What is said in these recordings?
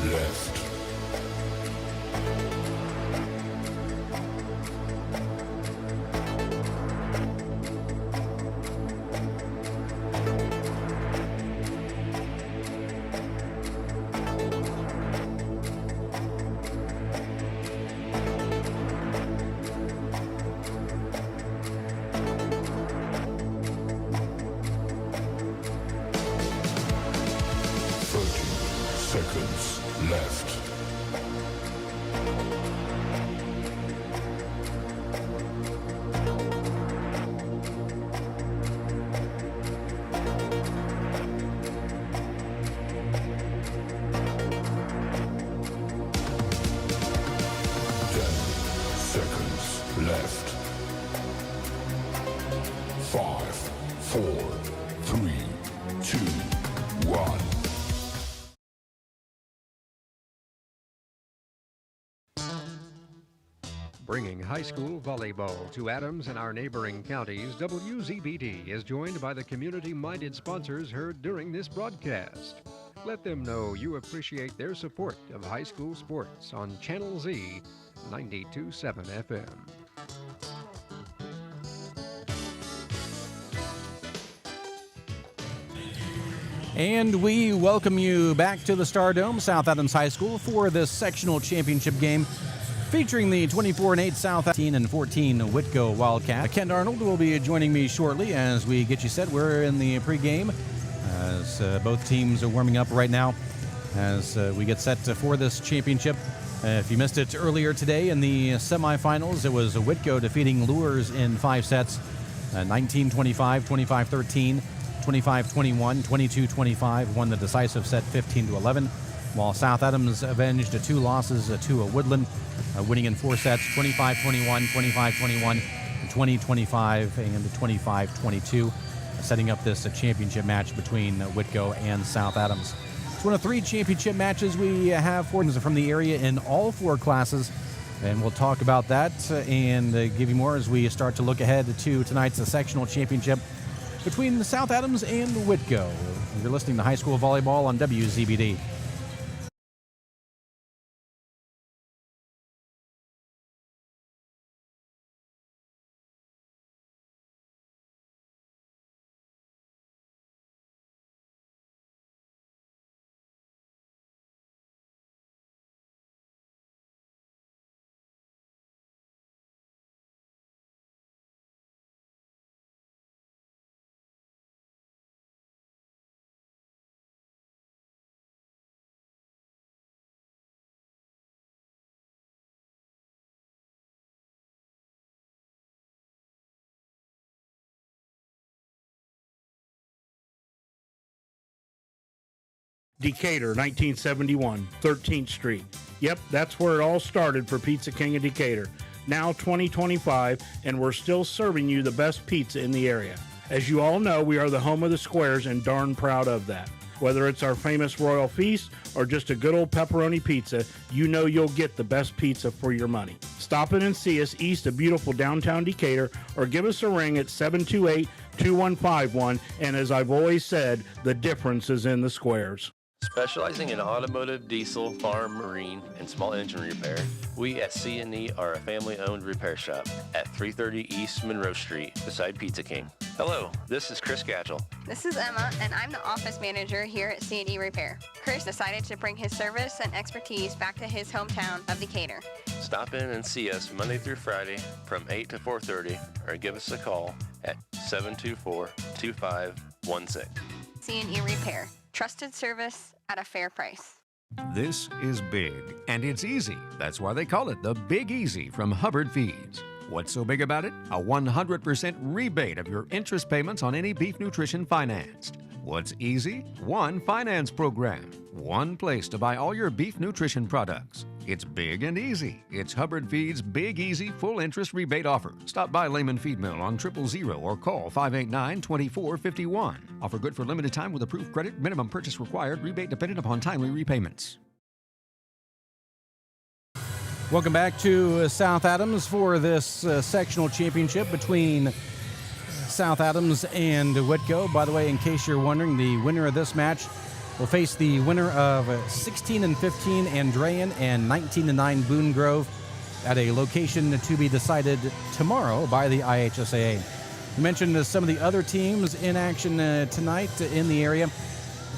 left. 30 seconds left. 10 seconds left. 5, 4, 3, 2, 1. Bringing high school volleyball to Adams and our neighboring counties, WZBD is joined by the community-minded sponsors heard during this broadcast. Let them know you appreciate their support of high school sports on Channel Z 92.7 FM. And we welcome you back to the Stardome, South Adams High School, for this sectional championship game featuring the 24-8 South 13 and 14 Whitko Wildcats. Ken Arnold will be joining me shortly as we get you set. We're in the pregame as both teams are warming up right now as we get set for this championship. If you missed it earlier today in the semifinals, it was Whitko defeating Lures in 5 sets, 19-25, 25-13, 25-21, 22-25, won the decisive set 15-11, while South Adams avenged 2 losses to Woodland, winning in 4 sets, 25-21, 25-21, 20-25, and 25-22, setting up this championship match between Whitko and South Adams. It's one of 3 championship matches we have for from the area in all 4 classes, and we'll talk about that and give you more as we start to look ahead to tonight's sectional championship between South Adams and Whitko. You're listening to High School Volleyball on WZBD. Decatur, 1971, 13th Street. Yep, that's where it all started for Pizza King of Decatur. Now 2025, and we're still serving you the best pizza in the area. As you all know, we are the home of the squares and darn proud of that. Whether it's our famous Royal Feast or just a good old pepperoni pizza, you know you'll get the best pizza for your money. Stop in and see us east of beautiful downtown Decatur or give us a ring at 728-2151, and as I've always said, the difference is in the squares. Specializing in automotive, diesel, farm, marine, and small engine repair, we at C&E are a family-owned repair shop at 330 East Monroe Street beside Pizza King. Hello, this is Chris Gatchell. This is Emma, and I'm the office manager here at C&E Repair. Chris decided to bring his service and expertise back to his hometown of Decatur. Stop in and see us Monday through Friday from 8 to 4:30 or give us a call at 724-2516. C&E Repair. Trusted service at a fair price. This is big, and it's easy. That's why they call it the Big Easy from Hubbard Feeds. What's so big about it? A 100% rebate of your interest payments on any beef nutrition financed. What's easy? One finance program. One place to buy all your beef nutrition products. It's big and easy. It's Hubbard Feeds' Big Easy Full Interest Rebate Offer. Stop by Lehman Feed Mill on 000 or call 589-2451. Offer good for limited time with approved credit. Minimum purchase required. Rebate dependent upon timely repayments. Welcome back to South Adams for this sectional championship between South Adams and Whitko. By the way, in case you're wondering, the winner of this match will face the winner of 16-15 Andrean and 19-9 Boone Grove at a location to be decided tomorrow by the IHSAA. You mentioned some of the other teams in action tonight in the area.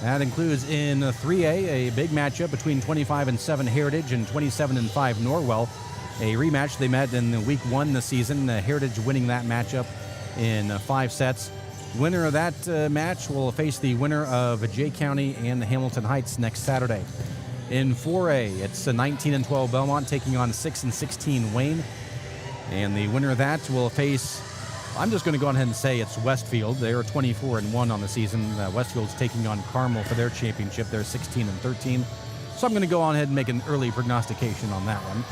That includes in 3A a big matchup between 25-7 Heritage and 27-5 Norwell. A rematch. They met in week 1 this season. Heritage winning that matchup in 5 sets. Winner of that match will face the winner of Jay County and Hamilton Heights next Saturday. In 4A, it's 19-12 Belmont taking on 6-16 Wayne. And the winner of that will face, I'm just going to go ahead and say it's Westfield. They're 24-1 on the season. Westfield's taking on Carmel for their championship. They're 16-13. So I'm going to go on ahead and make an early prognostication on that one.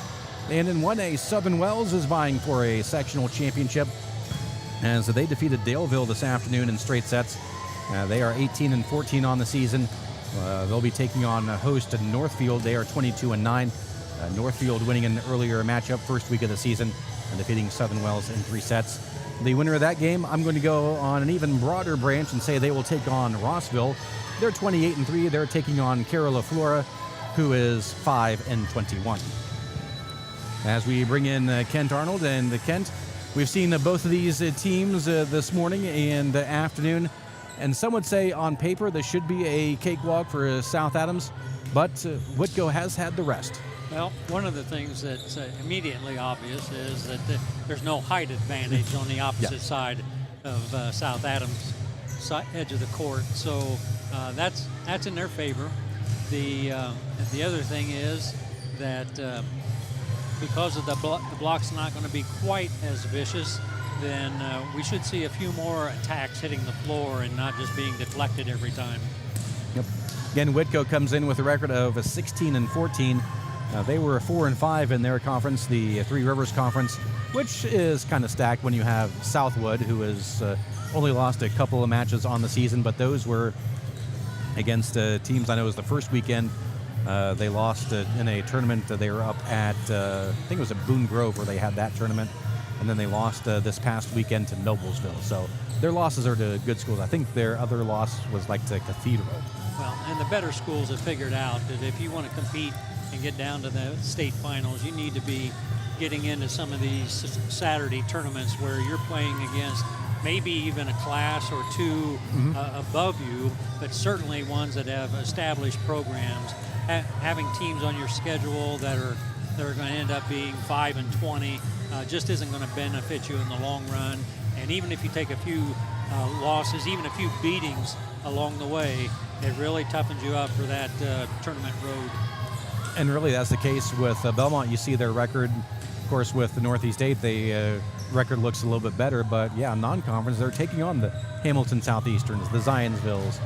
And in 1A, Southern Wells is vying for a sectional championship as they defeated Daleville this afternoon in straight sets. They are 18-14 on the season. They'll be taking on host Northfield. They are 22-9. Northfield winning an earlier matchup first week of the season and defeating Southern Wells in 3 sets. The winner of that game, I'm going to go on an even broader branch and say they will take on Rossville. They're 28-3. They're taking on Carol Flora, who is 5-21. As we bring in Kent Arnold, and Kent, we've seen both of these teams this morning and afternoon, and some would say on paper this should be a cakewalk for South Adams, but Whitko has had the rest. Well, one of the things that's immediately obvious is that there's no height advantage on the opposite side of South Adams' edge of the court, so that's in their favor. The other thing is that because of the block's not going to be quite as vicious, then we should see a few more attacks hitting the floor and not just being deflected every time. Yep. Again, Whitko comes in with a record of 16-14. They were 4-5 in their conference, the Three Rivers Conference, which is kind of stacked when you have Southwood, who has only lost a couple of matches on the season, but those were against teams. I know it was the first weekend. They lost in a tournament. They were up at, I think it was at Boone Grove where they had that tournament. And then they lost this past weekend to Noblesville. So their losses are to good schools. I think their other loss was like to Cathedral. Well, and the better schools have figured out that if you want to compete and get down to the state finals, you need to be getting into some of these Saturday tournaments where you're playing against maybe even a class or two above you, but certainly ones that have established programs. Having teams on your schedule that are going to end up being 5-20 just isn't going to benefit you in the long run. And even if you take a few losses, even a few beatings along the way, it really toughens you up for that tournament road. And really that's the case with Belmont. You see their record, of course, with the Northeast 8, the record looks a little bit better, but yeah, non-conference, they're taking on the Hamilton Southeasterns, the Zionsvilles,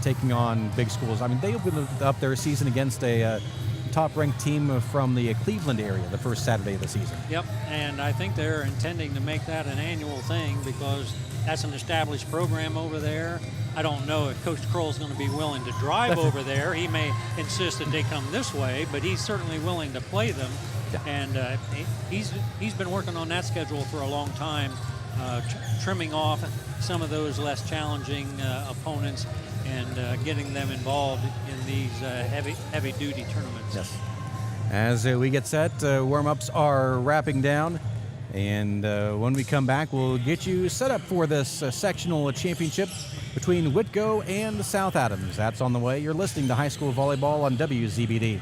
taking on big schools. I mean, they opened up their season against a top-ranked team from the Cleveland area the first Saturday of the season. Yep, and I think they're intending to make that an annual thing because that's an established program over there. I don't know if Coach Kroll's going to be willing to drive over there. He may insist that they come this way, but he's certainly willing to play them. Yeah. And he's been working on that schedule for a long time, trimming off some of those less challenging opponents and getting them involved in these heavy-duty tournaments. Yes. As we get set, warm-ups are wrapping down. And when we come back, we'll get you set up for this sectional championship between Whitko and South Adams. That's on the way. You're listening to High School Volleyball on WZBD.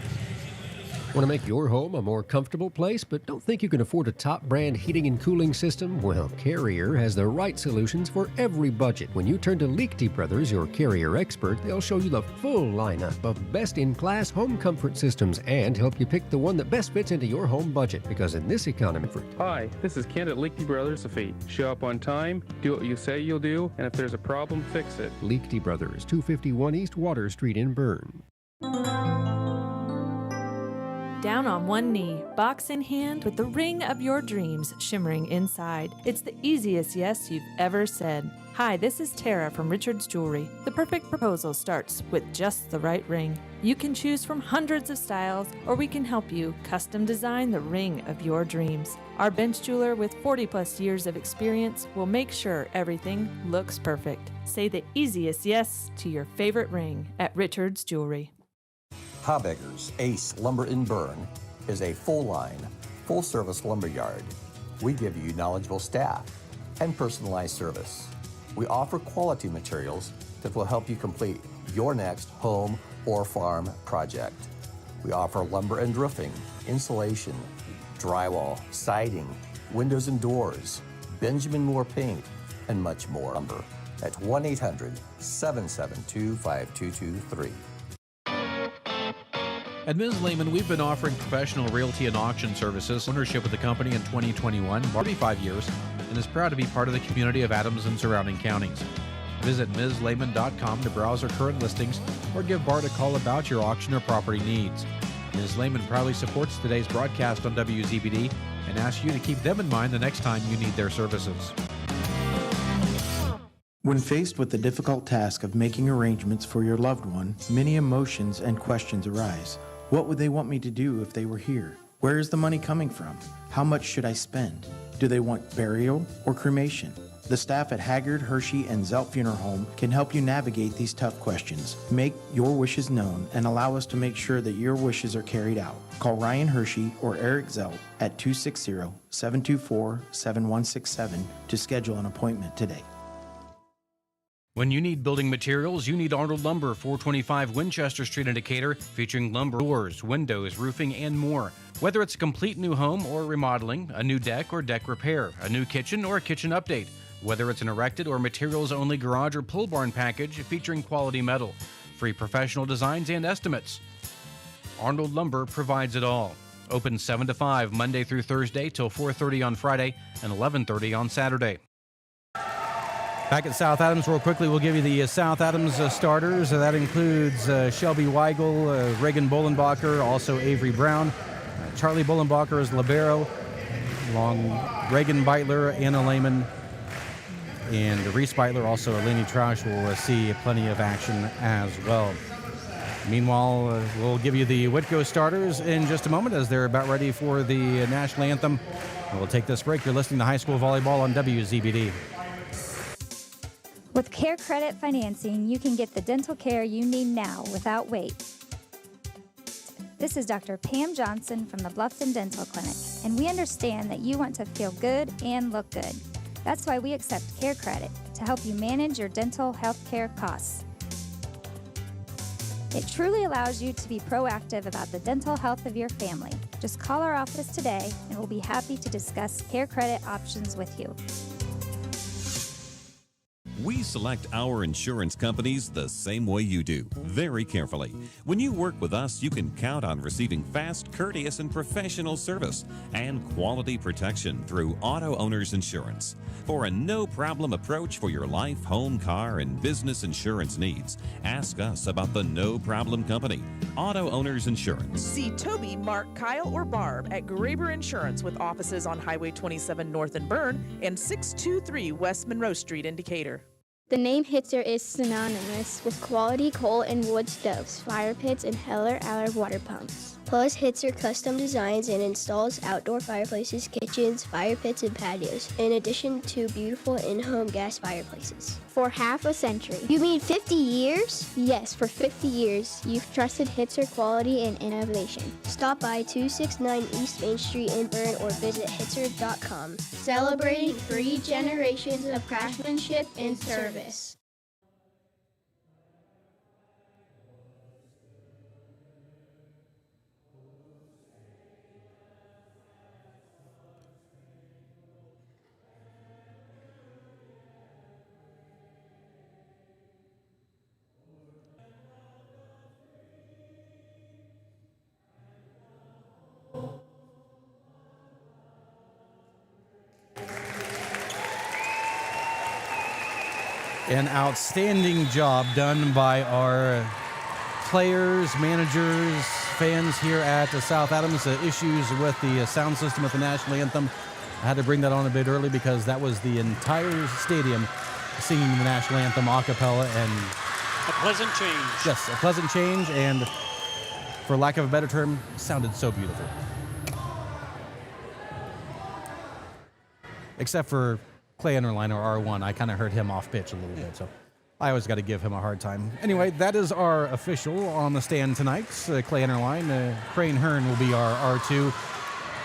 Want to make your home a more comfortable place, but don't think you can afford a top brand heating and cooling system? Well, Carrier has the right solutions for every budget. When you turn to Liechty Brothers, your Carrier expert, they'll show you the full lineup of best-in-class home comfort systems and help you pick the one that best fits into your home budget. Because in this economy... Hi, this is Ken at Liechty Brothers. Show up on time, do what you say you'll do, and if there's a problem, fix it. Liechty Brothers, 251 East Water Street in Bern. down on one knee, box in hand, with the ring of your dreams shimmering inside. It's the easiest yes you've ever said. Hi, this is Tara from Richard's Jewelry. The perfect proposal starts with just the right ring. You can choose from hundreds of styles, or we can help you custom design the ring of your dreams. Our bench jeweler with 40 plus years of experience will make sure everything looks perfect. Say the easiest yes to your favorite ring at Richard's Jewelry. Habegger's Ace Lumber and Burn is a full-line, full-service lumber yard. We give you knowledgeable staff and personalized service. We offer quality materials that will help you complete your next home or farm project. We offer lumber and roofing, insulation, drywall, siding, windows and doors, Benjamin Moore paint, and much more. Lumber at 1-800-772-5223. At Ms. Lehman, we've been offering professional realty and auction services, ownership of the company in 2021, 45 years, and is proud to be part of the community of Adams and surrounding counties. Visit MsLehman.com to browse our current listings or give Bart a call about your auction or property needs. Ms. Lehman proudly supports today's broadcast on WZBD and asks you to keep them in mind the next time you need their services. When faced with the difficult task of making arrangements for your loved one, many emotions and questions arise. What would they want me to do if they were here? Where is the money coming from? How much should I spend? Do they want burial or cremation? The staff at Haggard, Hershey, and Zelt Funeral Home can help you navigate these tough questions. Make your wishes known and allow us to make sure that your wishes are carried out. Call Ryan Hershey or Eric Zelt at 260-724-7167 to schedule an appointment today. When you need building materials, you need Arnold Lumber, 425 Winchester Street in Decatur, featuring lumber, doors, windows, roofing, and more. Whether it's a complete new home or remodeling, a new deck or deck repair, a new kitchen or a kitchen update, whether it's an erected or materials-only garage or pole barn package featuring quality metal, free professional designs and estimates. Arnold Lumber provides it all. Open 7 to 5 Monday through Thursday till 4:30 on Friday and 11:30 on Saturday. Back at South Adams, real quickly, we'll give you the South Adams starters. That includes Shelby Weigel, Reagan Bollenbacher, also Avery Brown. Charlie Bollenbacher is libero, along Reagan Beitler, Anna Lehman, and Reese Beitler, also Lenny Troush will see plenty of action as well. Meanwhile, we'll give you the Whitko starters in just a moment as they're about ready for the national anthem. We'll take this break. You're listening to High School Volleyball on WZBD. With Care Credit Financing, you can get the dental care you need now without wait. This is Dr. Pam Johnson from the Bluffton Dental Clinic, and we understand that you want to feel good and look good. That's why we accept Care Credit to help you manage your dental health care costs. It truly allows you to be proactive about the dental health of your family. Just call our office today, and we'll be happy to discuss Care Credit options with you. We select our insurance companies the same way you do, very carefully. When you work with us, you can count on receiving fast, courteous, and professional service and quality protection through Auto Owners Insurance. For a no-problem approach for your life, home, car, and business insurance needs, ask us about the No Problem Company, Auto Owners Insurance. See Toby, Mark, Kyle, or Barb at Graber Insurance with offices on Highway 27 North in Bern and 623 West Monroe Street in Decatur. The name Hitzer is synonymous with quality coal and wood stoves, fire pits, and Heller-Aller water pumps. Plus, Hitzer custom designs and installs outdoor fireplaces, kitchens, fire pits, and patios, in addition to beautiful in-home gas fireplaces. For half a century. You mean 50 years? Yes, for 50 years, you've trusted Hitzer quality and innovation. Stop by 269 East Main Street in Bern or visit Hitzer.com. Celebrating 3 generations of craftsmanship and service. An outstanding job done by our players, managers, fans here at South Adams. Issues with the sound system at the national anthem. I had to bring that on a bit early because that was the entire stadium singing the national anthem a cappella, and a pleasant change. Yes, a pleasant change, and for lack of a better term, sounded so beautiful. Except for Clay Enderline, or R1, I kind of heard him off pitch a little bit, so I always got to give him a hard time. Anyway, that is our official on the stand tonight. Clay Enderline. Crane Hearn will be our R2.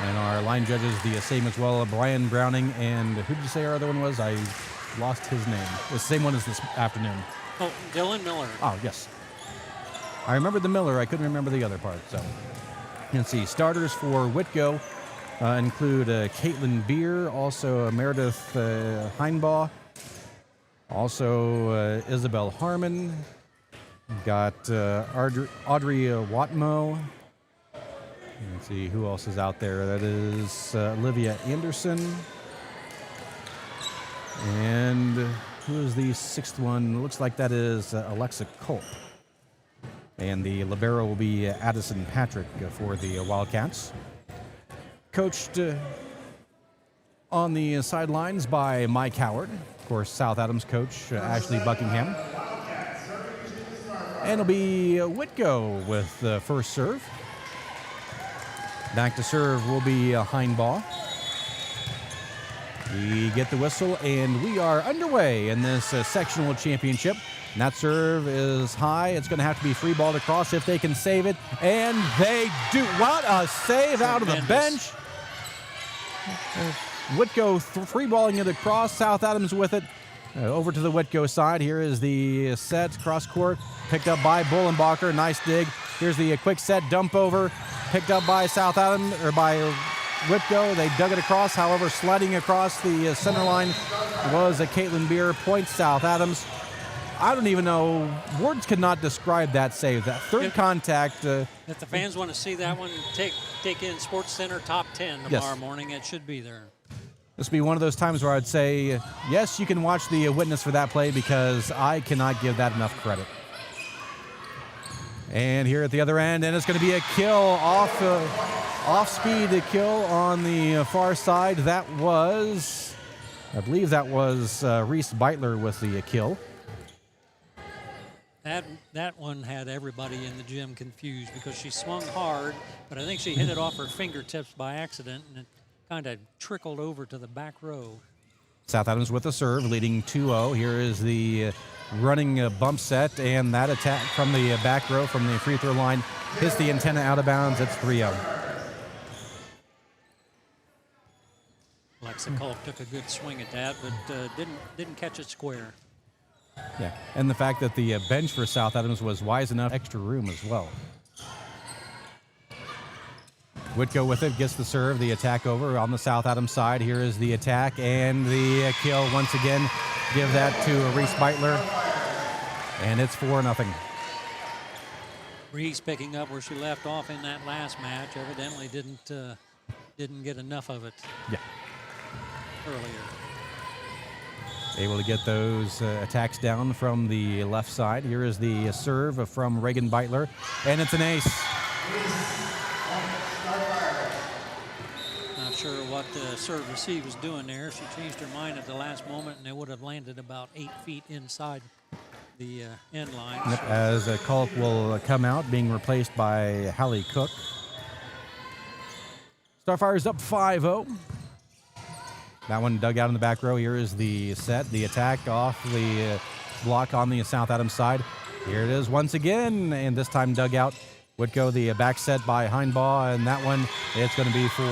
And our line judges, the same as well, Brian Browning, and who did you say our other one was? I lost his name. The same one as this afternoon. Oh, Dylan Miller. Oh, yes. I remembered the Miller. I couldn't remember the other part. So, let's see. Starters for Whitko include Caitlin Beer, also Meredith Heinbaugh, also Isabel Harmon. Got Audrey Watmo. Let's see who else is out there. That is Olivia Anderson. And who is the sixth one? Looks like that is Alexa Culp. And the libero will be Addison Patrick for the Wildcats. Coached on the sidelines by Mike Howard. Of course, South Adams coach Ashley Buckingham. And it'll be Whitko with the first serve. Back to serve will be Heinbaugh. We get the whistle, and we are underway in this sectional championship. And that serve is high. It's going to have to be free balled across if they can save it. And they do. What a save out of the bench. Whitko free balling it across. South Adams with it. Over to the Whitko side. Here is the set cross court. Picked up by Bullenbacher. Nice dig. Here's the quick set dump over. Picked up by South Adams, or by Whitko. They dug it across. However, sliding across the center line was a Caitlin Beer. Points South Adams. I don't even know. Words could not describe that save. That third contact. If the fans want to see that one, take in Sports Center Top 10 tomorrow morning. It should be there. This will be one of those times where I'd say, yes, you can watch the witness for that play because I cannot give that enough credit. And here at the other end, and it's going to be a kill off-speed kill on the far side. That was, I believe that was Reese Beitler with the kill. That one had everybody in the gym confused because she swung hard, but I think she hit it off her fingertips by accident, and it kind of trickled over to the back row. South Adams with the serve, leading 2-0. Here is the running bump set, and that attack from the back row from the free throw line hits the antenna out of bounds. It's 3-0. Alexa Culp took a good swing at that, but didn't catch it square. Yeah, and the fact that the bench for South Adams was wise enough, extra room as well. Whitko with it, gets the serve, the attack over on the South Adams side. Here is the attack and the kill once again. Give that to Reese Beitler, and it's 4-0. Reese picking up where she left off in that last match. Evidently didn't get enough of it. Yeah. Earlier. Able to get those attacks down from the left side. Here is the serve from Reagan Beitler, and it's an ace. Not sure what the serve receive was doing there. She changed her mind at the last moment, and they would have landed about 8 feet inside the end line. Yep, as Culp will come out, being replaced by Hallie Cook. Starfire's up 5-0. That one dug out in the back row. Here is the set, the attack off the block on the South Adams side. Here it is once again, and this time dug out. Whitko, the back set by Heinbaugh, and that one, it's going to be 4.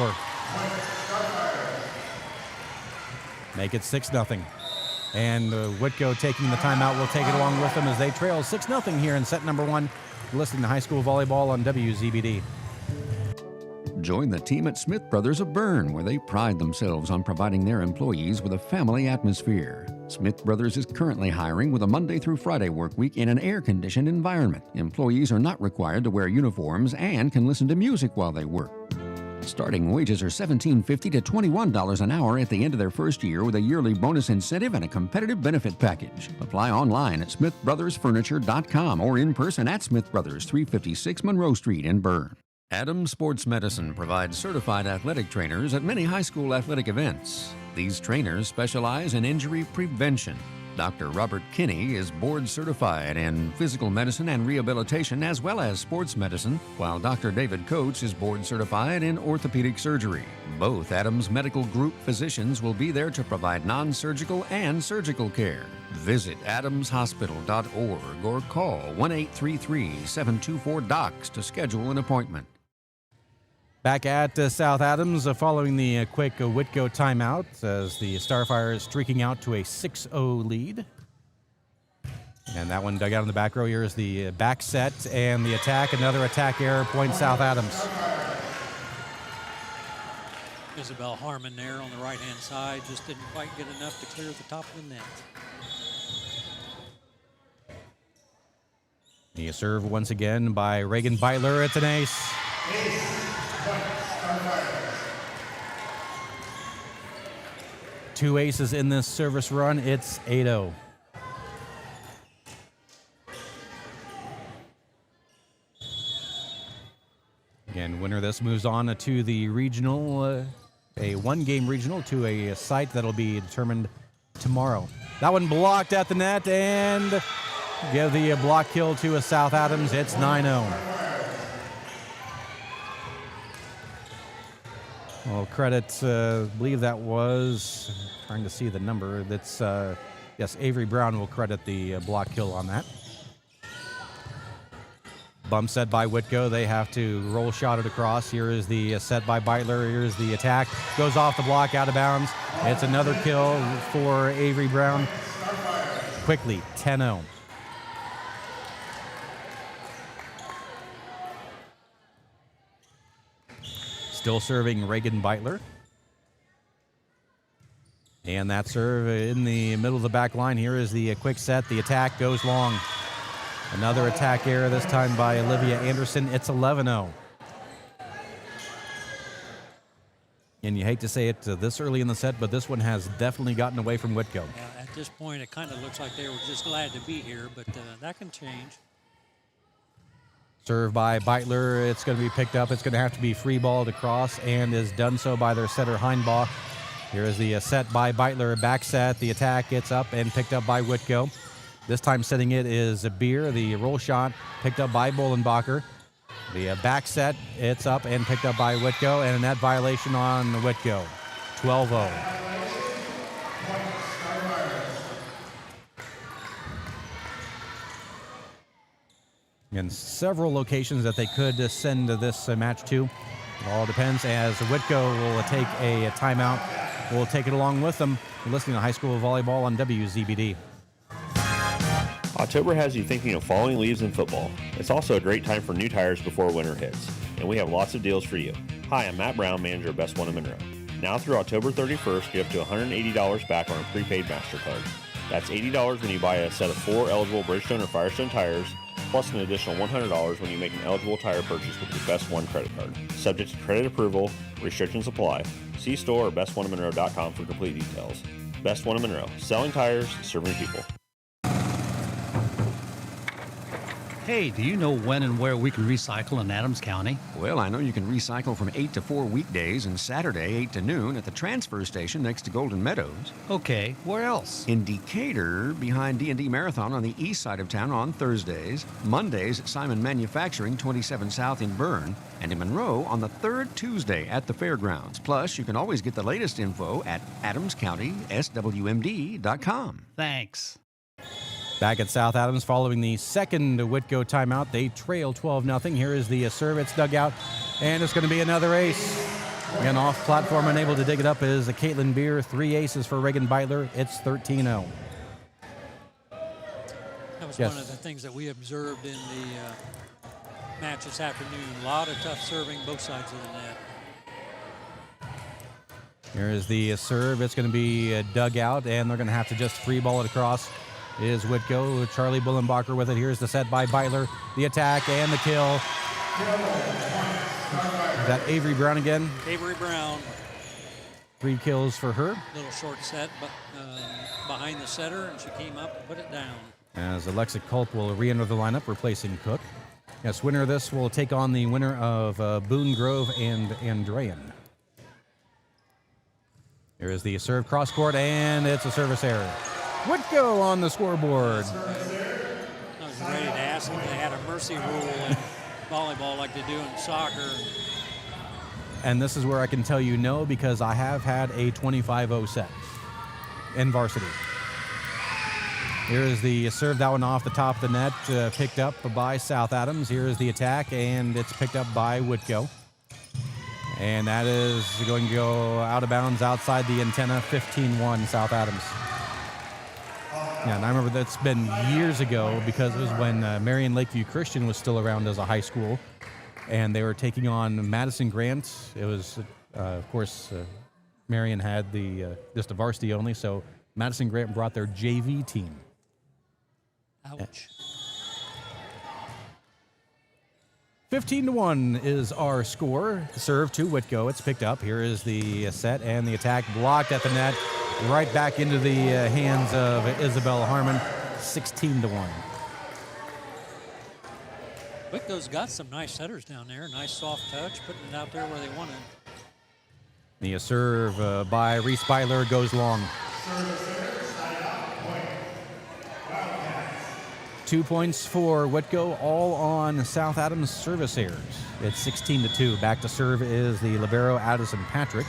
Make it 6-0. And Whitko taking the timeout will take it along with them as they trail 6-0 here in set number 1. Listening to high school volleyball on WZBD. Join the team at Smith Brothers of Bern, where they pride themselves on providing their employees with a family atmosphere. Smith Brothers is currently hiring with a Monday through Friday work week in an air-conditioned environment. Employees are not required to wear uniforms and can listen to music while they work. Starting wages are $17.50 to $21 an hour at the end of their first year with a yearly bonus incentive and a competitive benefit package. Apply online at smithbrothersfurniture.com or in person at Smith Brothers, 356 Monroe Street in Bern. Adams Sports Medicine provides certified athletic trainers at many high school athletic events. These trainers specialize in injury prevention. Dr. Robert Kinney is board certified in physical medicine and rehabilitation as well as sports medicine, while Dr. David Coates is board certified in orthopedic surgery. Both Adams Medical Group physicians will be there to provide non-surgical and surgical care. Visit adamshospital.org or call 1-833-724-DOCS to schedule an appointment. Back at South Adams following the quick Whitko timeout as the Starfire streaking out to a 6-0 lead. And that one dug out in the back row. Here is the back set and the attack. Another attack error, point South Adams. Isabel Harmon there on the right-hand side just didn't quite get enough to clear the top of the net. The serve once again by Reagan Beitler. It's an ace. Two aces in this service run. It's 8-0. Again, winner of this moves on to the regional, a one-game regional to a site that'll be determined tomorrow. That one blocked at the net and give the block kill to a South Adams. It's 9-0. Well, credit, I believe that was, trying to see the number, that's, yes, Avery Brown will credit the block kill on that. Bump set by Whitko. They have to roll shot it across. Here is the set by Beitler. Here's the attack. Goes off the block, out of bounds. It's another kill for Avery Brown. Quickly, 10-0. Still serving Reagan Beitler. And that serve in the middle of the back line. Here is the quick set. The attack goes long. Another attack error, this time by Olivia Anderson. It's 11-0. And you hate to say it this early in the set, but this one has definitely gotten away from Whitko. Yeah, at this point, it kind of looks like they were just glad to be here, but that can change. Serve by Beitler. It's going to be picked up. It's going to have to be free balled across and is done so by their setter Heinbach. Here is the set by Beitler. Back set. The attack gets up and picked up by Whitko. This time setting it is Beer. The roll shot picked up by Bolenbacher. The back set. It's up and picked up by Whitko. And a net violation on Whitko. 12-0. In several locations that they could send this match to. It all depends as Whitko will take a timeout. We'll take it along with them. You're listening to High School Volleyball on WZBD. October has you thinking of falling leaves in football. It's also a great time for new tires before winter hits. And we have lots of deals for you. Hi, I'm Matt Brown, manager of Best One in Monroe. Now through October 31st, get up to $180 back on a prepaid MasterCard. That's $80 when you buy a set of 4 eligible Bridgestone or Firestone tires, plus an additional $100 when you make an eligible tire purchase with your Best One credit card. Subject to credit approval, restrictions apply. See store or bestoneofmonroe.com for complete details. Best One in Monroe, selling tires, serving people. Hey, do you know when and where we can recycle in Adams County? Well, I know you can recycle from 8 to 4 weekdays and Saturday 8 to noon at the transfer station next to Golden Meadows. Okay, where else? In Decatur, behind D&D Marathon on the east side of town on Thursdays, Mondays at Simon Manufacturing 27 South in Bern, and in Monroe on the third Tuesday at the fairgrounds. Plus, you can always get the latest info at adamscountyswmd.com. Thanks. Back at South Adams following the second Whitko timeout. They trail 12-0. Here is the serve. It's dug out, and it's going to be another ace. Again, off platform, unable to dig it up is Caitlin Beer. 3 aces for Reagan Beitler. It's 13-0. That was one of the things that we observed in the match this afternoon. A lot of tough serving both sides of the net. Here is the serve. It's going to be dug out, and they're going to have to just free ball it across. Is Whitko. Charlie Bullenbacher with it. Here's the set by Beitler. The attack and the kill. Is that Avery Brown again? Avery Brown. 3 kills for her. Little short set, but behind the setter, and she came up and put it down. As Alexa Culp will re-enter the lineup, replacing Cook. Yes, winner of this will take on the winner of Boone Grove and Andrean. There is the serve cross court, and it's a service error. Whitko on the scoreboard. I was ready to ask if they had a mercy rule in volleyball like they do in soccer. And this is where I can tell you no, because I have had a 25-0 set in varsity. Here is the serve, that one off the top of the net, picked up by South Adams. Here is the attack, and it's picked up by Whitko. And that is going to go out of bounds outside the antenna, 15-1 South Adams. Yeah, and I remember that's been years ago, because it was when Marion Lakeview Christian was still around as a high school, and they were taking on Madison Grant. It was, of course, Marion had the just a varsity only, so Madison Grant brought their JV team. Ouch. 15-1 is our score. Serve to Whitko. It's picked up. Here is the set, and the attack blocked at the net. Right back into the hands of Isabel Harmon. 16-1. Whitko's got some nice setters down there. Nice soft touch, putting it out there where they wanted. The serve by Reese Byler goes long. 2 points for Whitko, all on South Adams service errors. It's 16-2. Back to serve is the libero Addison Patrick.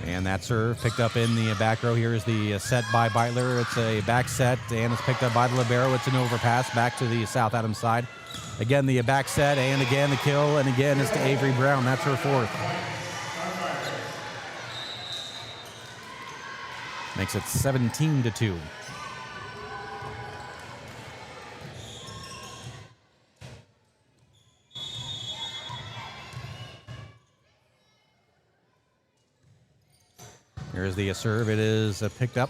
And that serve picked up in the back row. Here is the set by Byler. It's a back set, and it's picked up by the libero. It's an overpass back to the South Adams side. Again, the back set, and again the kill, and again it's to Avery Brown. That's her 4th. Makes it 17-2. Here's the serve. It is picked up.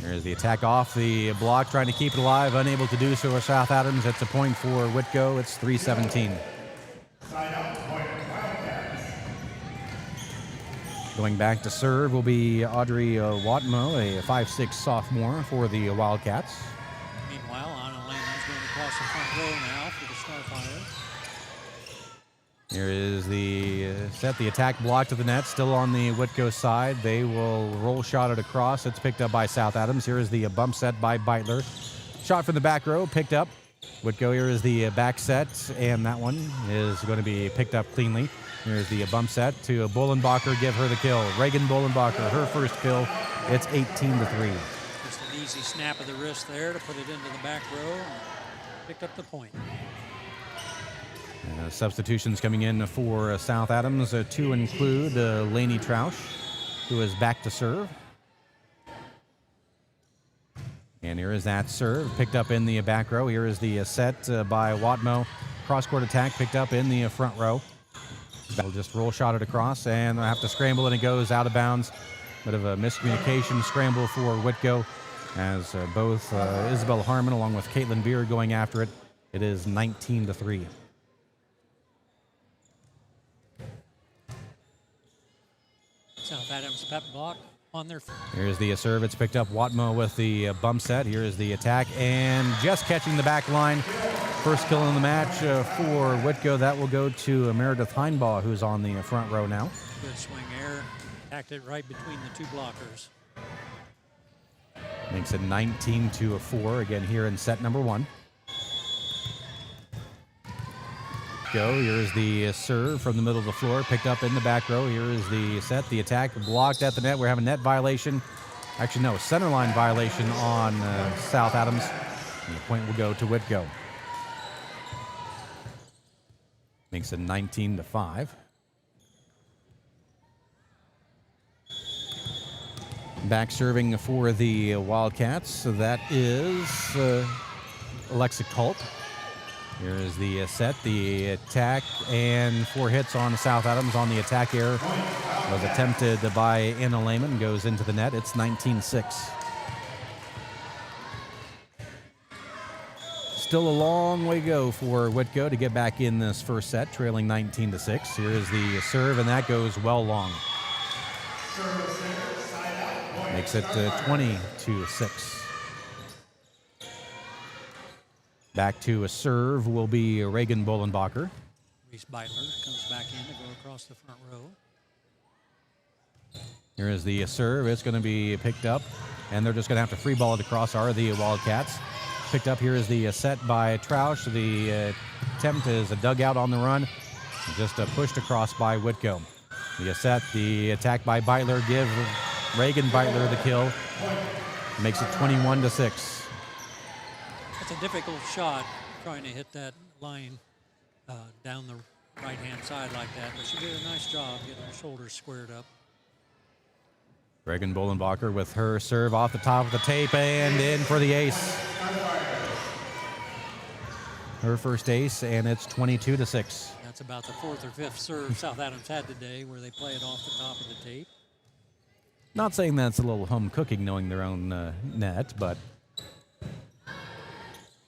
Here's the attack off the block, trying to keep it alive. Unable to do so for South Adams. It's a point for Whitko. It's 3-17. Going back to serve will be Audrey Watmo, a 5'6" sophomore for the Wildcats. Meanwhile, Anna Landon's going across the front row now for the Starfire. Here is the set. The attack blocked to the net, still on the Whitko side. They will roll shot it across. It's picked up by South Adams. Here is the bump set by Beitler. Shot from the back row, picked up. Whitko, here is the back set, and that one is going to be picked up cleanly. Here's the bump set to Bolenbacher, give her the kill. Reagan Bolenbacher, her first kill. It's 18-3. Just an easy snap of the wrist there to put it into the back row and picked up the point. Substitutions coming in for South Adams to include Lainey Troush, who is back to serve. And here is that serve, picked up in the back row. Here is the set by Watmo. Cross-court attack picked up in the front row. They'll just roll shot it across, and they'll have to scramble, and it goes out of bounds. Bit of a miscommunication scramble for Whitko, as both Isabel Harmon along with Caitlin Beer going after it. It is 19-3. South Adams pep block on their. Here's the serve. It's picked up. Watmo with the bump set. Here is the attack, and just catching the back line. First kill in the match for Whitko. That will go to Meredith Heinbaugh, who's on the front row now. Good swing air. Tacked it right between the two blockers. Makes it 19-4 again here in set number 1. Here's the serve from the middle of the floor, picked up in the back row. Here is the set, the attack, blocked at the net. We're having net violation. Actually, no, center line violation on South Adams. And the point will go to Whitko. Makes it 19-5. Back serving for the Wildcats. So that is Alexa Culp. Here is the set, the attack, and 4 hits on South Adams on the attack error. Was attempted by Anna Lehman, goes into the net. It's 19-6. still a long way to go for Whitko to get back in this first set, trailing 19-6. Here is the serve, and that goes well long. Makes it 20-6. Back to a serve will be Reagan Bolenbacher. Reese Beitler comes back in to go across the front row. Here is the serve. It's going to be picked up, and they're just going to have to free ball it across, are the Wildcats. Picked up. Here is the set by Troush. The attempt is a dugout on the run. Just pushed across by Whitko. The set, the attack by Beitler. Give Reagan Beitler the kill. Makes it 21-6. It's a difficult shot trying to hit that line down the right-hand side like that, but she did a nice job getting her shoulders squared up. Reagan Bolenbacher with her serve off the top of the tape and in for the ace. Her first ace, and it's 22-6. That's about the fourth or fifth serve South Adams had today where they play it off the top of the tape. Not saying that's a little home cooking knowing their own net, but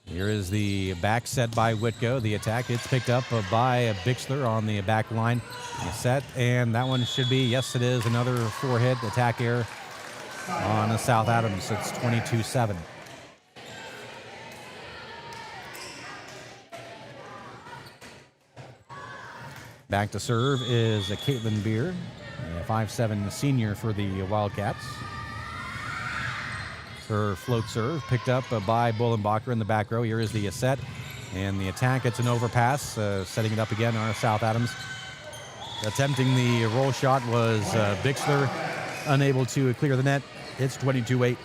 here is the back set by Whitko. The attack, it's picked up by Bixler on the back line. The set, and that one should be, yes it is, another four-hit attack error on South Adams. It's 22-7. Back to serve is Caitlin Beer, a 5'7" senior for the Wildcats. Her float serve picked up by Bolenbacher in the back row. Here is the set, and the attack, it's an overpass. Setting it up again are South Adams. Attempting the roll shot was Bixler, unable to clear the net. It's 22-8.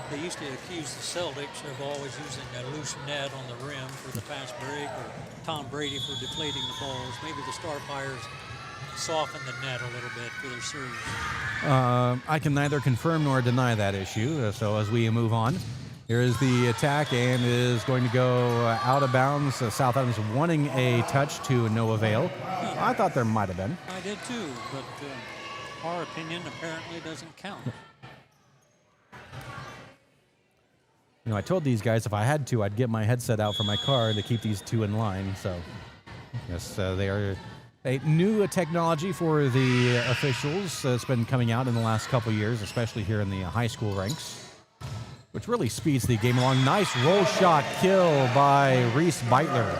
They used to accuse the Celtics of always using a loose net on the rim for the fast break, or Tom Brady for deflating the balls. Maybe the Starfires soften the net a little bit for their serves. I can neither confirm nor deny that issue. So as we move on, here is the attack, and is going to go out of bounds. South Adams wanting a touch to no avail. I thought there might have been. I did too, but our opinion apparently doesn't count. You know, I told these guys if I had to, I'd get my headset out from my car to keep these two in line. So, yes, they are a new technology for the officials. It's been coming out in the last couple years, especially here in the high school ranks, which really speeds the game along. Nice roll shot kill by Reese Beitler.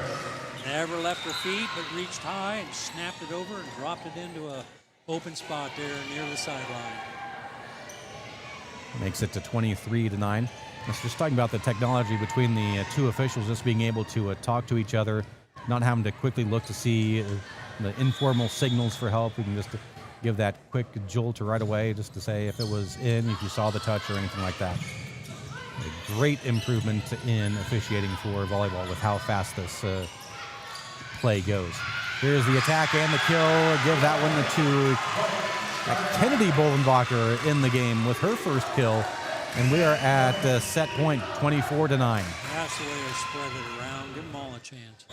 Never left her feet, but reached high and snapped it over and dropped it into a open spot there near the sideline. Makes it to 23-9. Just talking about the technology between the two officials, just being able to talk to each other, not having to quickly look to see the informal signals for help. We can just give that quick jolt right away just to say if it was in, if you saw the touch or anything like that. A great improvement in officiating for volleyball with how fast this play goes. Here's the attack and the kill. Give that one to Kennedy Bolenbacher in the game with her first kill. And we are at set point, 24-9. That's the way they spread it around. Give them all a chance.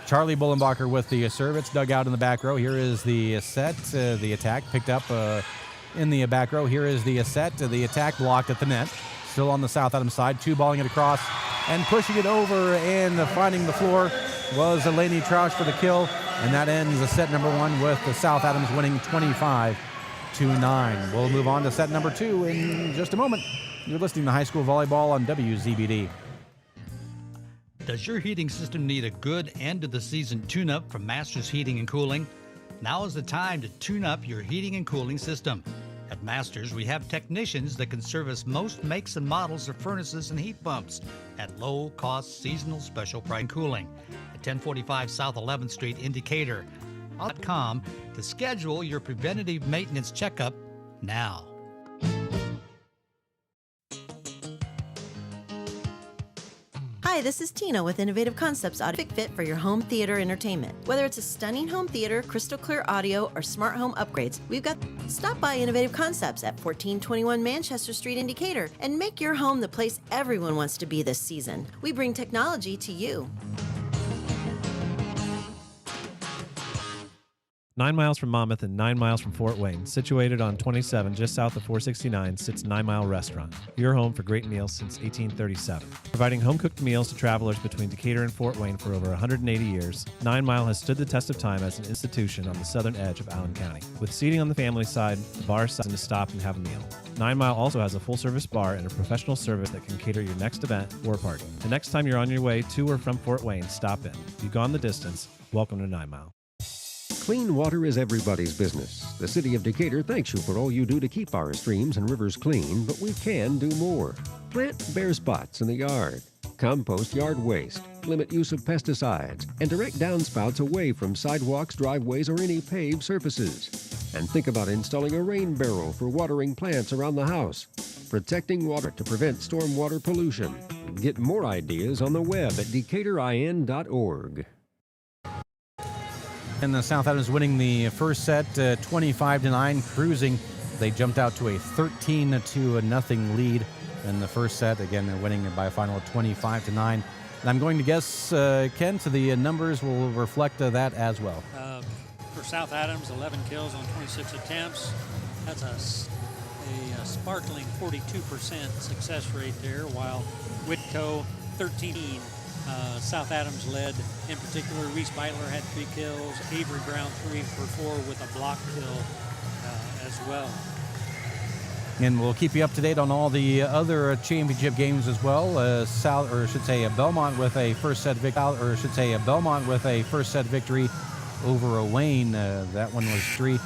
Charlie Bolenbacher with the serve. It's dug out in the back row. Here is the set. The attack picked up in the back row. Here is the set. The attack blocked at the net. Still on the South Adams side. Two balling it across and pushing it over and finding the floor was Eleni Troush for the kill. And that ends set number one with the South Adams winning 25-9. We'll move on to set number two in just a moment. You're listening to High School Volleyball on WZBD. Does your heating system need a good end-of-the-season tune-up from Masters Heating and Cooling? Now is the time to tune up your heating and cooling system. At Masters, we have technicians that can service most makes and models of furnaces and heat pumps at low-cost seasonal special price cooling. At 1045 South 11th Street in Decatur. .com to schedule your preventative maintenance checkup now. Hi, this is Tina with Innovative Concepts Audio Fit for your home theater entertainment. Whether it's a stunning home theater, crystal clear audio, or smart home upgrades, we've got. Stop by Innovative Concepts at 1421 Manchester Street in Decatur and make your home the place everyone wants to be this season. We bring technology to you. 9 miles from Monmouth and 9 miles from Fort Wayne, situated on 27 just south of 469, sits 9 Mile Restaurant, your home for great meals since 1837. Providing home-cooked meals to travelers between Decatur and Fort Wayne for over 180 years, 9 Mile has stood the test of time as an institution on the southern edge of Allen County. With seating on the family side, the bar side, and to stop and have a meal. 9 Mile also has a full-service bar and a professional service that can cater your next event or party. The next time you're on your way to or from Fort Wayne, stop in. If you've gone the distance, welcome to 9 Mile. Clean water is everybody's business. The city of Decatur thanks you for all you do to keep our streams and rivers clean, but we can do more. Plant bare spots in the yard. Compost yard waste. Limit use of pesticides. And direct downspouts away from sidewalks, driveways, or any paved surfaces. And think about installing a rain barrel for watering plants around the house. Protecting water to prevent stormwater pollution. Get more ideas on the web at DecaturIN.org. And the South Adams winning the first set 25-9, cruising. They jumped out to a 13-0 lead in the first set. Again, they're winning by a final of 25-9. And I'm going to guess, Kent, the numbers will reflect that as well. For South Adams, 11 kills on 26 attempts. That's a sparkling 42% success rate there, while Whitko, 13. South Adams led, in particular. Reese Beitler had 3 kills. Avery Brown 3 for 4 with a block kill as well. And we'll keep you up to date on all the other championship games as well. Belmont with a first set victory over Wayne. That one was 3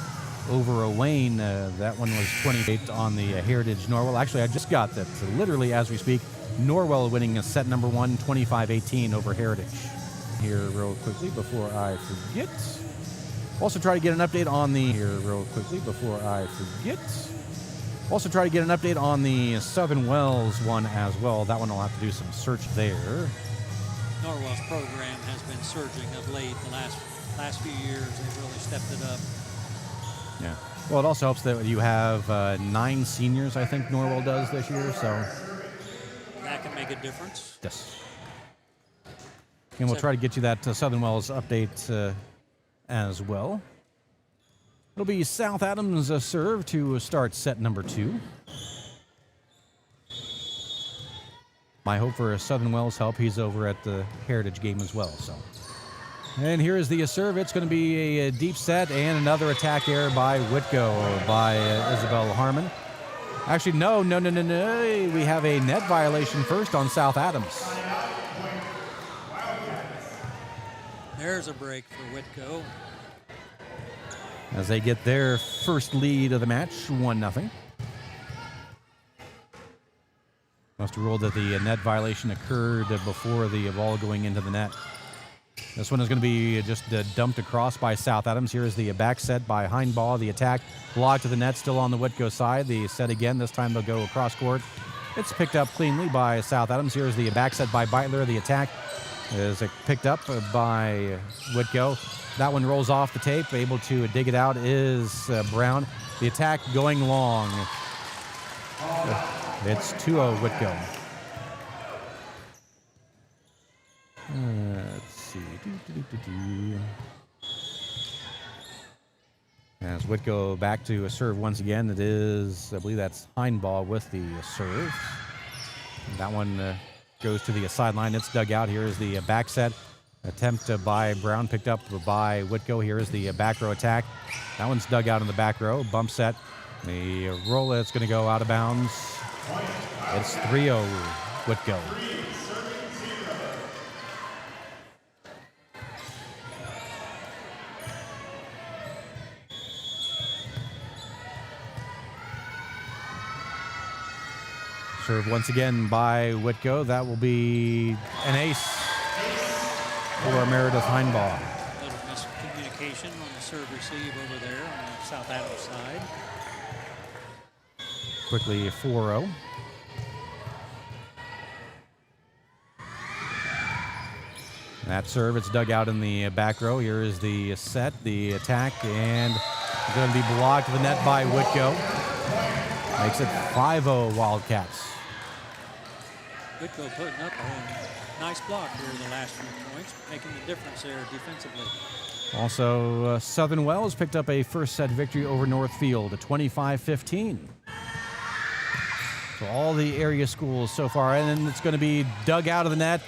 over Wayne. That one was 28 on the Heritage Norwell. Actually, I just got that literally as we speak. Norwell winning set number 1, 25-18 over Heritage. Here real quickly before I forget. Also try to get an update on the Southern Wells one as well. That one I'll have to do some search there. Norwell's program has been surging of late. The last few years, they've really stepped it up. Yeah. Well, it also helps that you have 9 seniors, I think Norwell does this year, so that can make a difference. Yes. And we'll try to get you that Southern Wells update as well. It'll be South Adams serve to start set number 2. My hope for Southern Wells' help, he's over at the Heritage game as well. So, and here is the serve. It's going to be a deep set and another attack error by Whitko by Isabel Harmon. Actually, no. We have a net violation first on South Adams. There's a break for Whitko. As they get their first lead of the match, 1-0. Must have ruled that the net violation occurred before the ball going into the net. This one is going to be just dumped across by South Adams. Here is the back set by Heinbaugh. The attack blocked to the net, still on the Whitko side. The set again. This time they'll go across court. It's picked up cleanly by South Adams. Here is the back set by Beitler. The attack is picked up by Whitko. That one rolls off the tape. Able to dig it out is Brown. The attack going long. It's 2-0 Whitko. Let's see. As Whitko back to a serve once again. It is, I believe that's Heinbaugh with the serve. That one goes to the sideline. It's dug out. Here is the back set. Attempt by Brown, picked up by Whitko. Here is the back row attack. That one's dug out in the back row. Bump set. The roll, it's going to go out of bounds. It's 3-0 Whitko. Serve once again by Whitko. That will be an ace for Meredith Heinbaugh. A little miscommunication on the serve receive over there on the South Adams side. Quickly 4-0. That serve, it's dug out in the back row. Here is the set, the attack, and going to be blocked to the net by Whitko. Makes it 5-0 Wildcats. Whitko putting up Nice block here the last few points, making the difference there defensively. Also, Southern Wells picked up a first set victory over Northfield, 25-15. So all the area schools so far, and then it's going to be dug out of the net,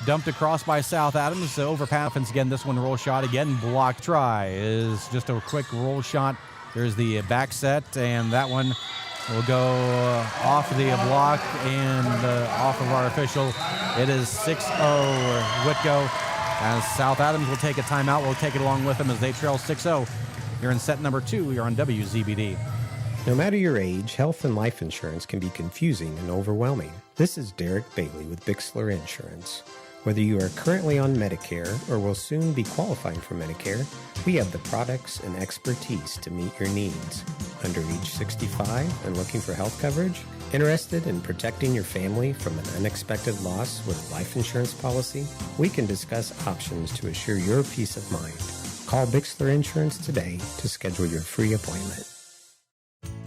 dumped across by South Adams. Overpass again. This one roll shot again. Blocked. Try is just a quick roll shot. There's the back set, and that one will go off the block and off of our official. It is 6-0 Whitko, as South Adams will take a timeout. We'll take it along with them as they trail 6-0. You're in set number 2. You're on WZBD. No matter your age, health and life insurance can be confusing and overwhelming. This is Derek Bailey with Bixler Insurance. Whether you are currently on Medicare or will soon be qualifying for Medicare, we have the products and expertise to meet your needs. Under age 65 and looking for health coverage? Interested in protecting your family from an unexpected loss with a life insurance policy? We can discuss options to assure your peace of mind. Call Bixler Insurance today to schedule your free appointment.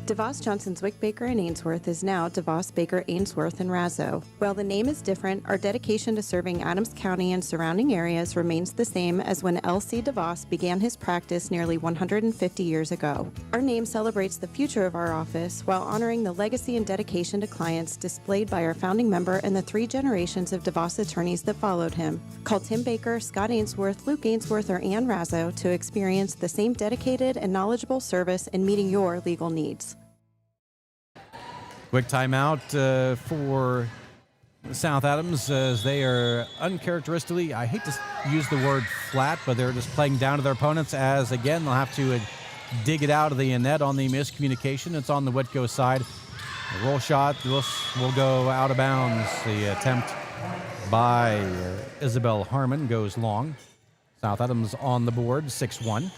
DeVos Johnson's Wick Baker and Ainsworth is now DeVos Baker Ainsworth and Razzo. While the name is different, our dedication to serving Adams County and surrounding areas remains the same as when L.C. DeVos began his practice nearly 150 years ago. Our name celebrates the future of our office while honoring the legacy and dedication to clients displayed by our founding member and the 3 generations of DeVos attorneys that followed him. Call Tim Baker, Scott Ainsworth, Luke Ainsworth, or Ann Razzo to experience the same dedicated and knowledgeable service in meeting your legal needs. Quick timeout for South Adams as they are uncharacteristically, I hate to use the word flat, but they're just playing down to their opponents as, again, they'll have to dig it out of the net on the miscommunication. It's on the Whitko side. The roll shot will go out of bounds. The attempt by Isabel Harmon goes long. South Adams on the board, 6-1.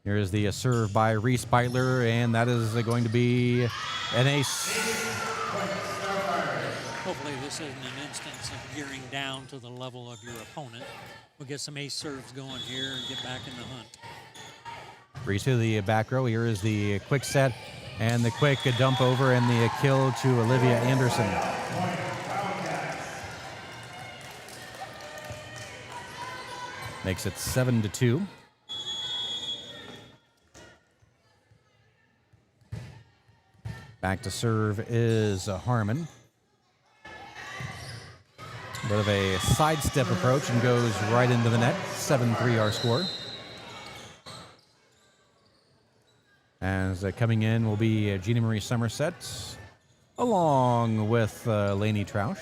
Here's the serve by Reese Beitler, and that is going to be an ace. Hopefully this isn't an instance of gearing down to the level of your opponent. We'll get some ace serves going here and get back in the hunt. Reese to the back row. Here is the quick set and the quick dump over and the kill to Olivia Anderson. Makes it 7-2. Back to serve is Harmon. Bit of a sidestep approach and goes right into the net. 7-3 our score. As coming in will be Jeannie Marie Somerset along with Lainey Troush.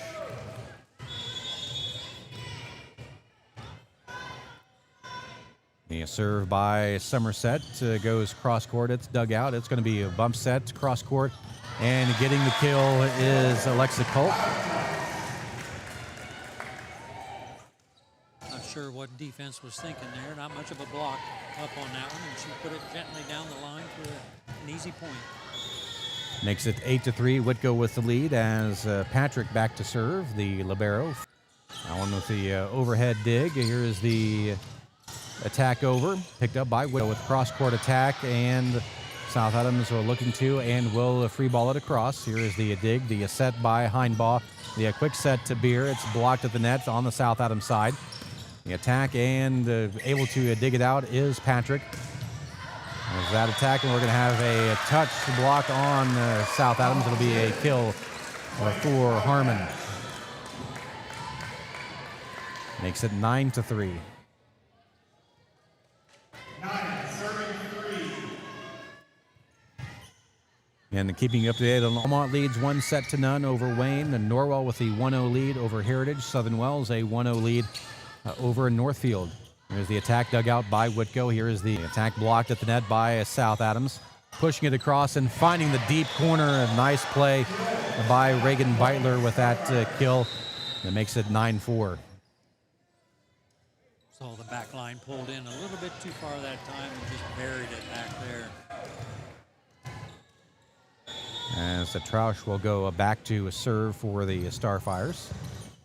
The serve by Somerset goes cross court. It's dug out. It's going to be a bump set cross court. And getting the kill is Alexa Culp. Not sure what defense was thinking there. Not much of a block up on that one. And she put it gently down the line for an easy point. Makes it 8-3. Whitko with the lead as Patrick back to serve, the libero. That one with the overhead dig. Here is the attack over, picked up by Whitko with cross-court attack, and South Adams are looking to and will free ball it across. Here is the dig, the set by Heinbaugh. The quick set to Beer. It's blocked at the net on the South Adams side. The attack and able to dig it out is Patrick. There's that attack, and we're going to have a touch block on South Adams. It'll be a kill for Harmon. Makes it 9-3. And keeping you up to date on Almont leads 1-0 over Wayne. And Norwell with the 1-0 lead over Heritage. Southern Wells a 1-0 lead over Northfield. Here's the attack dug out by Whitko. Here is the attack blocked at the net by South Adams. Pushing it across and finding the deep corner. A nice play by Reagan Beitler with that kill. That makes it 9-4. So the back line pulled in a little bit too far that time and just buried it back there. As the Troush will go back to serve for the Starfires.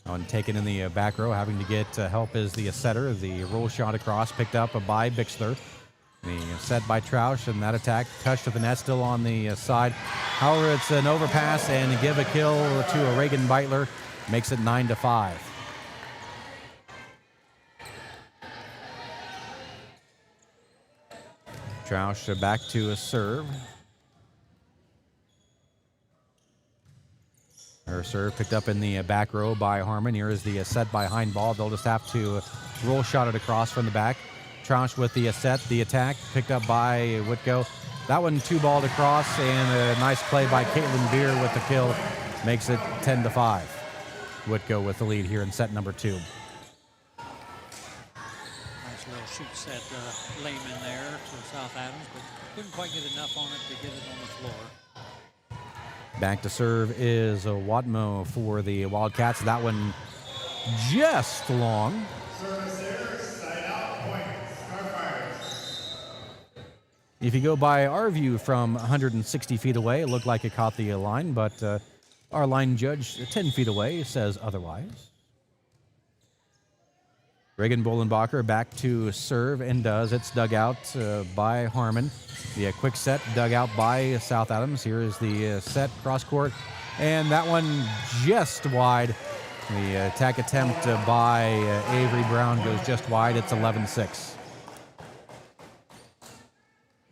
On taken in the back row, having to get help is the setter. The roll shot across, picked up by Bixler. The set by Troush, and that attack touched to the net, still on the side. However, it's an overpass and give a kill to a Reagan Beitler. Makes it 9-5. Troush back to a serve. Her serve picked up in the back row by Harmon. Here is the set by Hindball. They'll just have to roll shot it across from the back. Troush with the set, the attack, picked up by Whitko. That one two-balled across, and a nice play by Caitlin Beer with the kill. Makes it 10-5. Whitko with the lead here in set number 2. Nice little shoot set Lehman there for South Adams, but couldn't quite get enough on it to get it on the floor. Back to serve is Watmo for the Wildcats. That one just long. If you go by our view from 160 feet away, it looked like it caught the line, but our line judge 10 feet away says otherwise. Reagan Bolenbacher back to serve and does. It's dug out by Harmon. The quick set dug out by South Adams. Here is the set cross court, and that one just wide. The attack attempt by Avery Brown goes just wide. It's 11-6.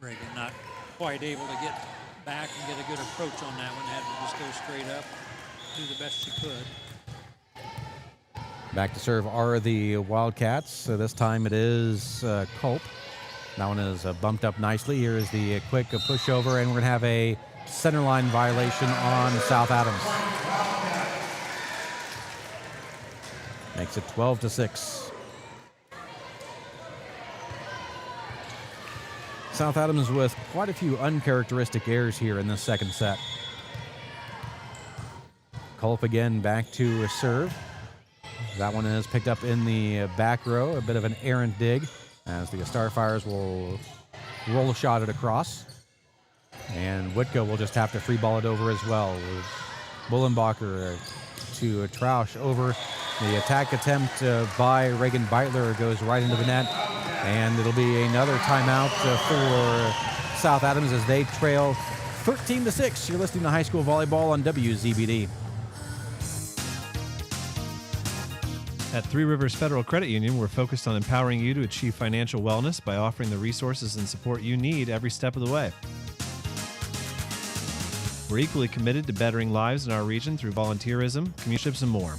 Reagan not quite able to get back and get a good approach on that one. Had to just go straight up, do the best she could. Back to serve are the Wildcats. So this time it is Culp. That one is bumped up nicely. Here is the quick pushover, and we're going to have a center line violation on South Adams. Makes it 12-6. South Adams with quite a few uncharacteristic errors here in this second set. Culp again back to serve. That one is picked up in the back row, a bit of an errant dig, as the Starfires will roll shot it across. And Whitko will just have to free ball it over as well. Bullenbacher to Troush over. The attack attempt by Reagan Beitler goes right into the net. And it'll be another timeout for South Adams as they trail 13-6. You're listening to High School Volleyball on WZBD. At Three Rivers Federal Credit Union, we're focused on empowering you to achieve financial wellness by offering the resources and support you need every step of the way. We're equally committed to bettering lives in our region through volunteerism, community, and more.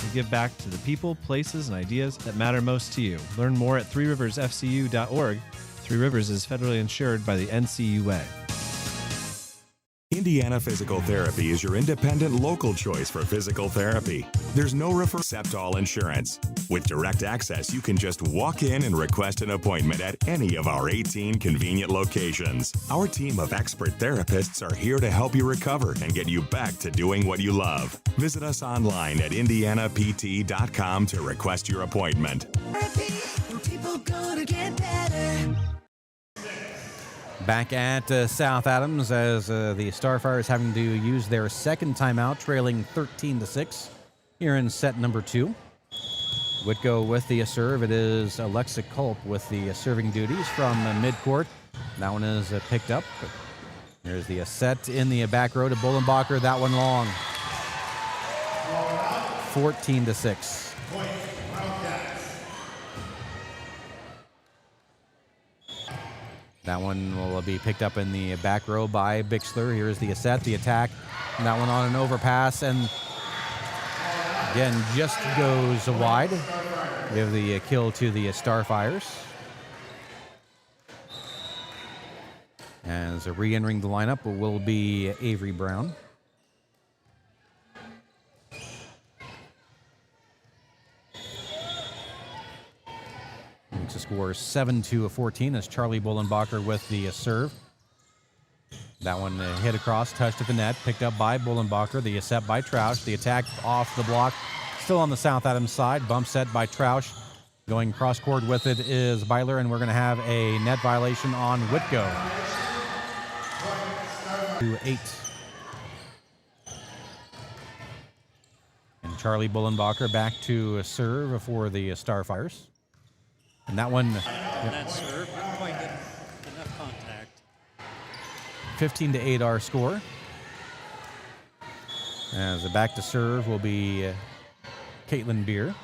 We give back to the people, places, and ideas that matter most to you. Learn more at threeriversfcu.org. Three Rivers is federally insured by the NCUA. Indiana Physical Therapy is your independent local choice for physical therapy. There's no referral except all insurance. With direct access, you can just walk in and request an appointment at any of our 18 convenient locations. Our team of expert therapists are here to help you recover and get you back to doing what you love. Visit us online at indianapt.com to request your appointment. People gonna get better. Back at South Adams as the Starfires having to use their second timeout, trailing 13-6 here in set number 2. Whitko with the serve. It is Alexa Culp with the serving duties from midcourt. That one is picked up. There's the set in the back row to Bullenbacher. That one long. 14-6. That one will be picked up in the back row by Bixler. Here's the set, the attack. And that one on an overpass, and again, just goes wide. Give the kill to the Starfires. As re-entering the lineup will be Avery Brown. Makes the score 7-14 as Charlie Bullenbacher with the serve. That one hit across, touched at the net, picked up by Bullenbacher. The set by Troush. The attack off the block. Still on the South Adams side. Bump set by Troush. Going cross court with it is Beitler, and we're going to have a net violation on Whitko. 2-8. And Charlie Bullenbacher back to serve for the Starfires. And that one on that serve. Didn't quite get enough contact. 15-8 our score. As the back to serve will be Caitlin Beer.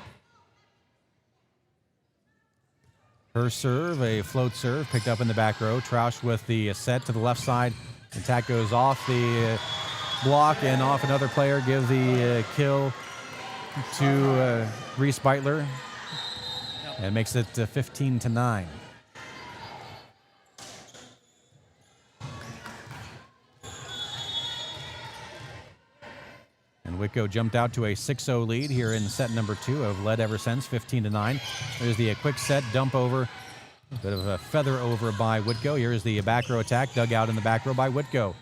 Her serve, a float serve, picked up in the back row. Troush with the set to the left side. Attack goes off the block and off another player. Give the kill to Reese Beitler. And makes it 15-9. And Whitko jumped out to a 6-0 lead here in set number 2. Have led ever since, 15-9. There's the quick set, dump over. A bit of a feather over by Whitko. Here's the back row attack, dug out in the back row by Whitko.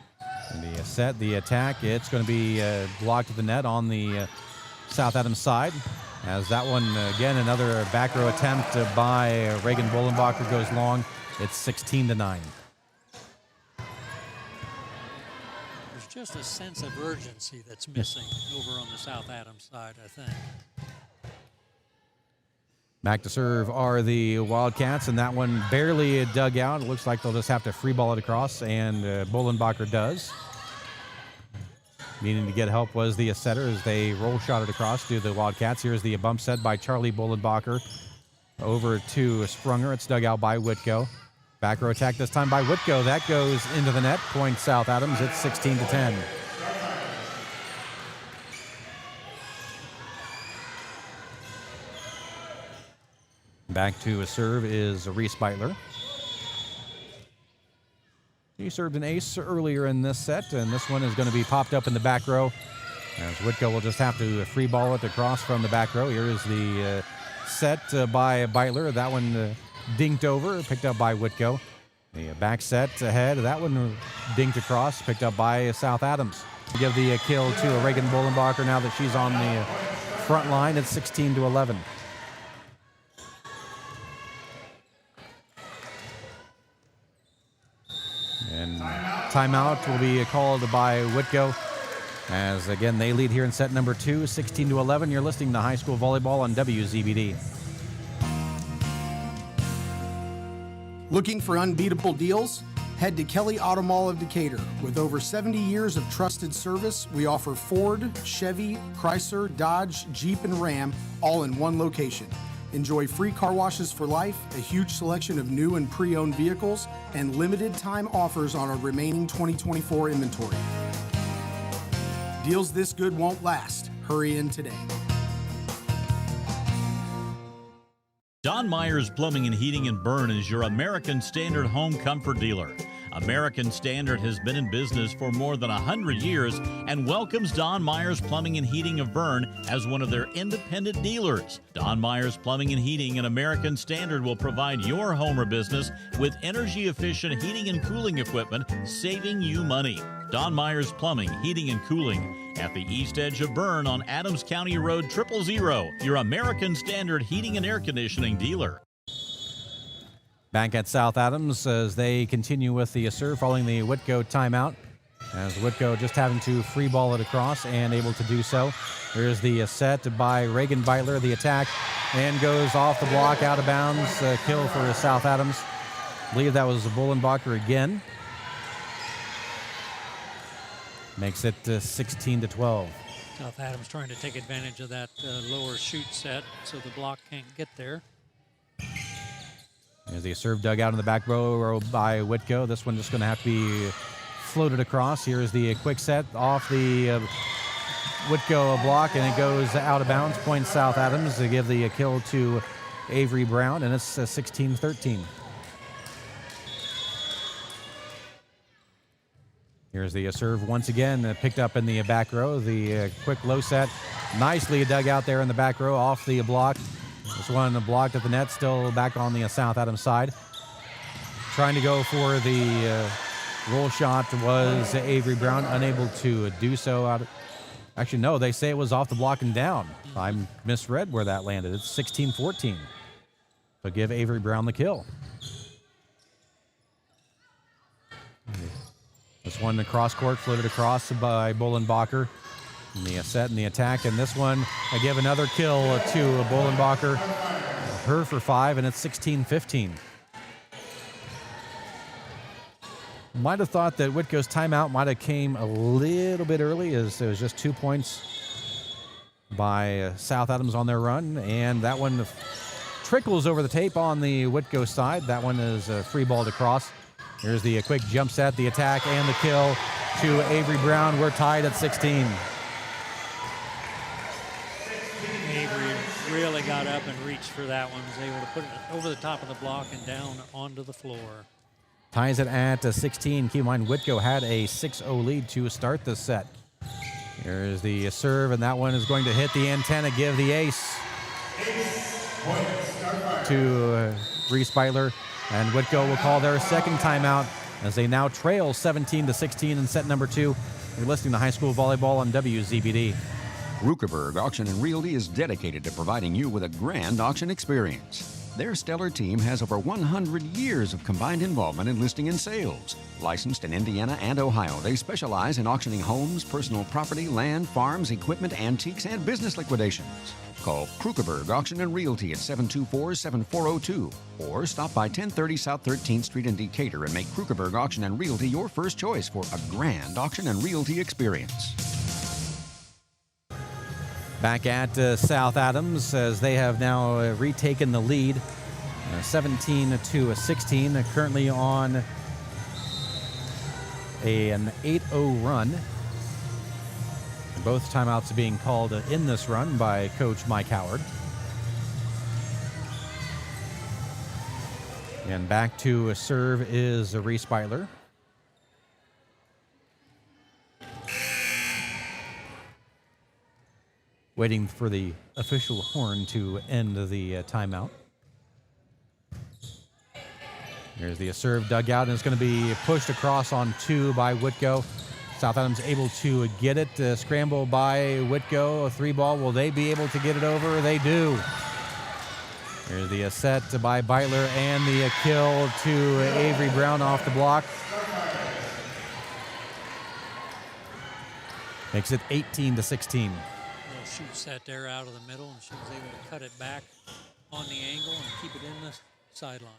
And the set, the attack, it's going to be blocked at the net on the South Adams side. As that one, again, another back row attempt by Reagan Bolenbacher goes long. It's 16-9. Just a sense of urgency that's missing over on the South Adams side, I think. Back to serve are the Wildcats, and that one barely dug out. It looks like they'll just have to free ball it across, and Bolenbacher does. Needing to get help was the setter as they roll shot it across to the Wildcats. Here's the bump set by Charlie Bolenbacher over to Sprunger. It's dug out by Whitko. Back row attack this time by Whitko. That goes into the net. Point South Adams. It's 16-10. Back to a serve is Reese Beitler. He served an ace earlier in this set, and this one is going to be popped up in the back row. As Whitko will just have to free ball it across from the back row. Here is the set by Beitler. That one dinked over, picked up by Whitko. The back set ahead. That one dinked across, picked up by South Adams. Give the kill to Reagan Bolenbacher now that she's on the front line. It's 16-11. And timeout will be called by Whitko. As again, they lead here in set number 2, 16-11. You're listening to High School Volleyball on WZBD. Looking for unbeatable deals? Head to Kelly Auto Mall of Decatur. With over 70 years of trusted service, we offer Ford, Chevy, Chrysler, Dodge, Jeep, and Ram all in one location. Enjoy free car washes for life, a huge selection of new and pre-owned vehicles, and limited time offers on our remaining 2024 inventory. Deals this good won't last. Hurry in today. Don Myers Plumbing and Heating in Bern is your American Standard home comfort dealer. American Standard has been in business for more than 100 years and welcomes Don Myers Plumbing and Heating of Bern as one of their independent dealers. Don Myers Plumbing and Heating and American Standard will provide your home or business with energy-efficient heating and cooling equipment, saving you money. Don Myers Plumbing, Heating, and Cooling at the east edge of Bern on Adams County Road 000, your American Standard heating and air conditioning dealer. Back at South Adams as they continue with the serve following the Whitko timeout. As Whitko just having to free ball it across and able to do so. Here's the set by Reagan Beitler, the attack, and goes off the block, out of bounds. Kill for South Adams. I believe that was Bolenbacher again. Makes it 16-12. South Adams trying to take advantage of that lower shoot set so the block can't get there. There's the serve dug out in the back row by Whitko. This one just going to have to be floated across. Here's the quick set off the Whitko block, and it goes out of bounds. Point South Adams to give the kill to Avery Brown, and it's 16-13. Here's the serve once again, picked up in the back row. The quick low set, nicely dug out there in the back row off the block. This one blocked at the net, still back on the South Adams side. Trying to go for the roll shot was Avery Brown, unable to do so. Actually, no, they say it was off the block and down. I misread where that landed. It's 16-14. So give Avery Brown the kill. This one, the cross court, floated across by Bolenbacher. And the set and the attack. And this one, I give another kill to Bolenbacher. Her for 5, and it's 16-15. Might have thought that Whitko's timeout might have came a little bit early, as it was just 2 points by South Adams on their run, and that one trickles over the tape on the Whitko side. That one is free balled across. Here's the quick jump set, the attack, and the kill to Avery Brown. We're tied at 16. Avery really got up and reached for that one. Was able to put it over the top of the block and down onto the floor. Ties it at 16. Keep in mind, Whitko had a 6-0 lead to start the set. Here's the serve, and that one is going to hit the antenna, give the ace to Reese Beitler. And Whitko will call their second timeout as they now trail 17-16 in set number 2. You're listening to High School Volleyball on WZBD. Rukerberg Auction and Realty is dedicated to providing you with a grand auction experience. Their stellar team has over 100 years of combined involvement in listing and sales. Licensed in Indiana and Ohio, they specialize in auctioning homes, personal property, land, farms, equipment, antiques, and business liquidations. Call Krukerberg Auction and Realty at 724-7402 or stop by 1030 South 13th Street in Decatur and make Krukerberg Auction and Realty your first choice for a grand auction and realty experience. Back at South Adams as they have now retaken the lead, 17-16, currently on an 8-0 run. Both timeouts being called in this run by Coach Mike Howard. And back to serve is Reese Beitler. Waiting for the official horn to end the timeout. Here's the serve dug out, and it's going to be pushed across on 2 by Whitko. South Adams able to get it. Scramble by Whitko. A 3-ball. Will they be able to get it over? They do. Here's the set by Beitler and the kill to Avery Brown off the block. Makes it 18-16. Shoot set there out of the middle, and she was able to cut it back on the angle and keep it in the sideline.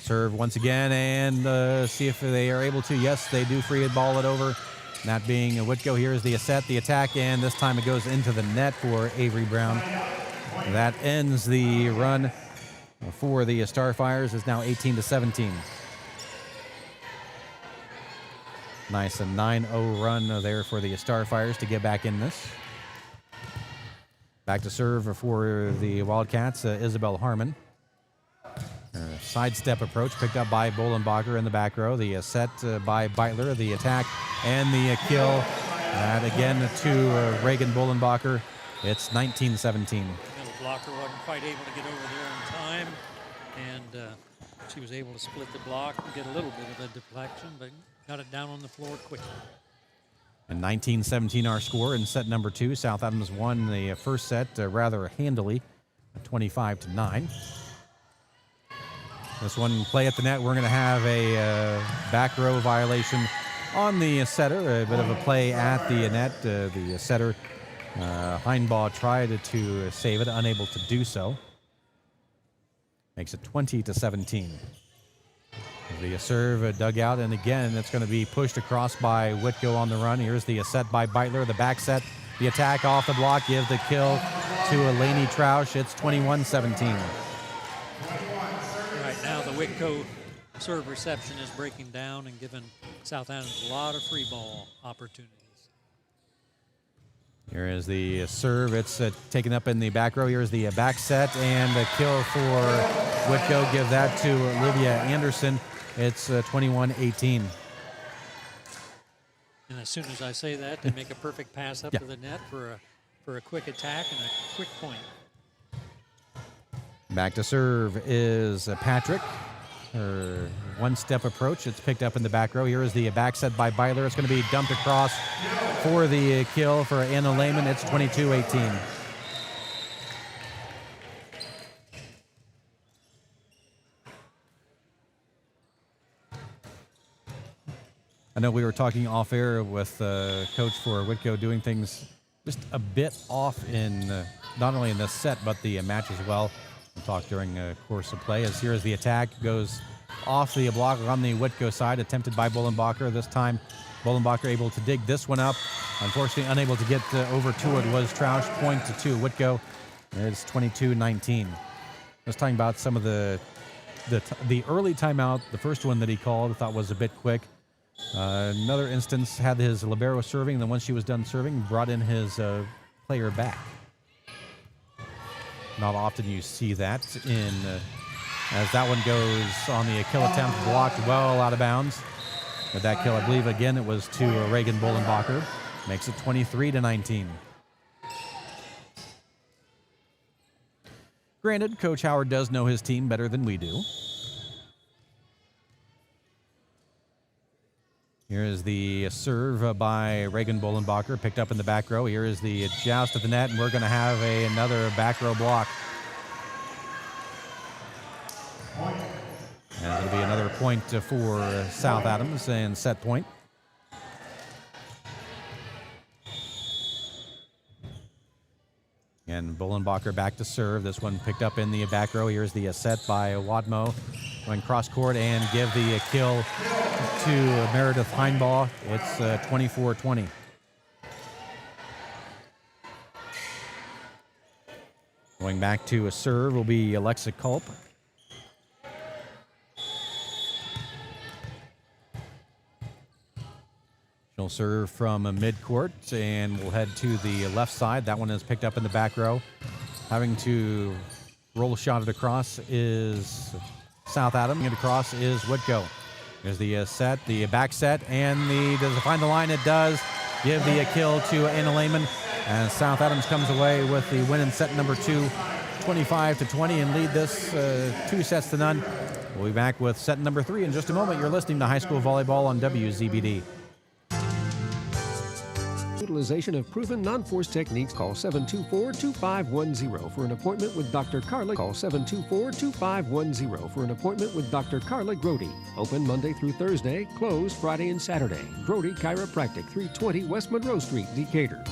Serve once again and see if they are able to. Yes, they do free it, ball it over. That being Whitko. Here's the set, the attack, and this time it goes into the net for Avery Brown. That ends the run for the Starfires. It's now 18-17. Nice, a 9-0 run there for the Starfires to get back in this. Back to serve for the Wildcats, Isabel Harmon. Sidestep approach picked up by Bolenbacher in the back row. The set by Beitler, the attack, and the kill. That again to Reagan Bolenbacher. It's 19-17. The blocker wasn't quite able to get over there in time, and she was able to split the block and get a little bit of a deflection, but got it down on the floor quickly. And 19-17 our score in set number 2. South Adams won the first set rather handily, 25-9. This one play at the net. We're going to have a back row violation on the setter. A bit of a play at the net. The setter, Heinbaugh, tried to save it, unable to do so. Makes it 20-17. The serve dug out, and again, it's going to be pushed across by Whitko on the run. Here's the set by Beitler, the back set. The attack off the block, give the kill to Elaney Troush. It's 21-17. Right now, the Whitko serve reception is breaking down and giving South Adams a lot of free ball opportunities. Here is the serve. It's taken up in the back row. Here's the back set and a kill for Whitko. Give that to Olivia Anderson. It's 21-18. And as soon as I say that, they make a perfect pass up to the net for a quick attack and a quick point. Back to serve is Patrick. Her one-step approach. It's picked up in the back row. Here is the back set by Beitler. It's going to be dumped across for the kill for Anna Lehman. It's 22-18. I know we were talking off air with Coach for Whitko doing things just a bit off in not only in this set but the match as well. We'll talk during course of play as here as the attack goes off the block on the Whitko side, attempted by Bullenbacher. This time, Bullenbacher able to dig this one up. Unfortunately, unable to get over to it was Troush. Point to 2. Whitko is 22-19. I was talking about some of the early timeout. The first one that he called, I thought was a bit quick. Another instance had his libero serving, and then once she was done serving, brought in his player back. Not often you see that in as that one goes on the kill attempt, blocked well out of bounds. With that kill, I believe, again, it was to Reagan Bullenbacher. Makes it 23-19. Granted, Coach Howard does know his team better than we do. Here is the serve by Reagan Bullenbacher, picked up in the back row. Here is the joust of the net, and we're going to have another back row block. And it'll be another point for South Adams and set point. And Bullenbacher back to serve. This one picked up in the back row. Here's the set by Wadmo. Going cross court and give the kill to Meredith Heinbaugh. It's 24-20. Going back to a serve will be Alexa Culp. She'll serve from midcourt and we'll head to the left side. That one is picked up in the back row. Having to roll shot it across is South Adams. It across is Whitko. There's the set, the back set, and does it find the line? It does. Give the kill to Anna Lehman. And South Adams comes away with the win in set number 2, 25-20, and lead this 2-0. We'll be back with set number 3 in just a moment. You're listening to High School Volleyball on WZBD. Utilization of proven non-force techniques. Call 724-2510 for an appointment with Dr. Carla. Call 724-2510 for an appointment with Dr. Carla Grody. Open Monday through Thursday, closed Friday and Saturday. Grody Chiropractic, 320 West Monroe Street, Decatur.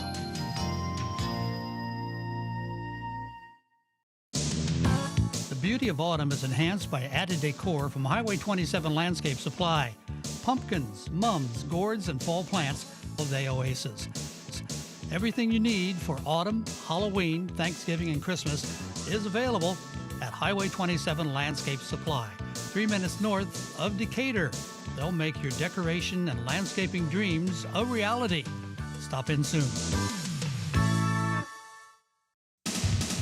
The beauty of autumn is enhanced by added decor from Highway 27 Landscape Supply. Pumpkins, mums, gourds, and fall plants of the oasis. Everything you need for autumn, Halloween, Thanksgiving, and Christmas is available at Highway 27 Landscape Supply, 3 minutes north of Decatur. They'll make your decoration and landscaping dreams a reality. Stop in soon.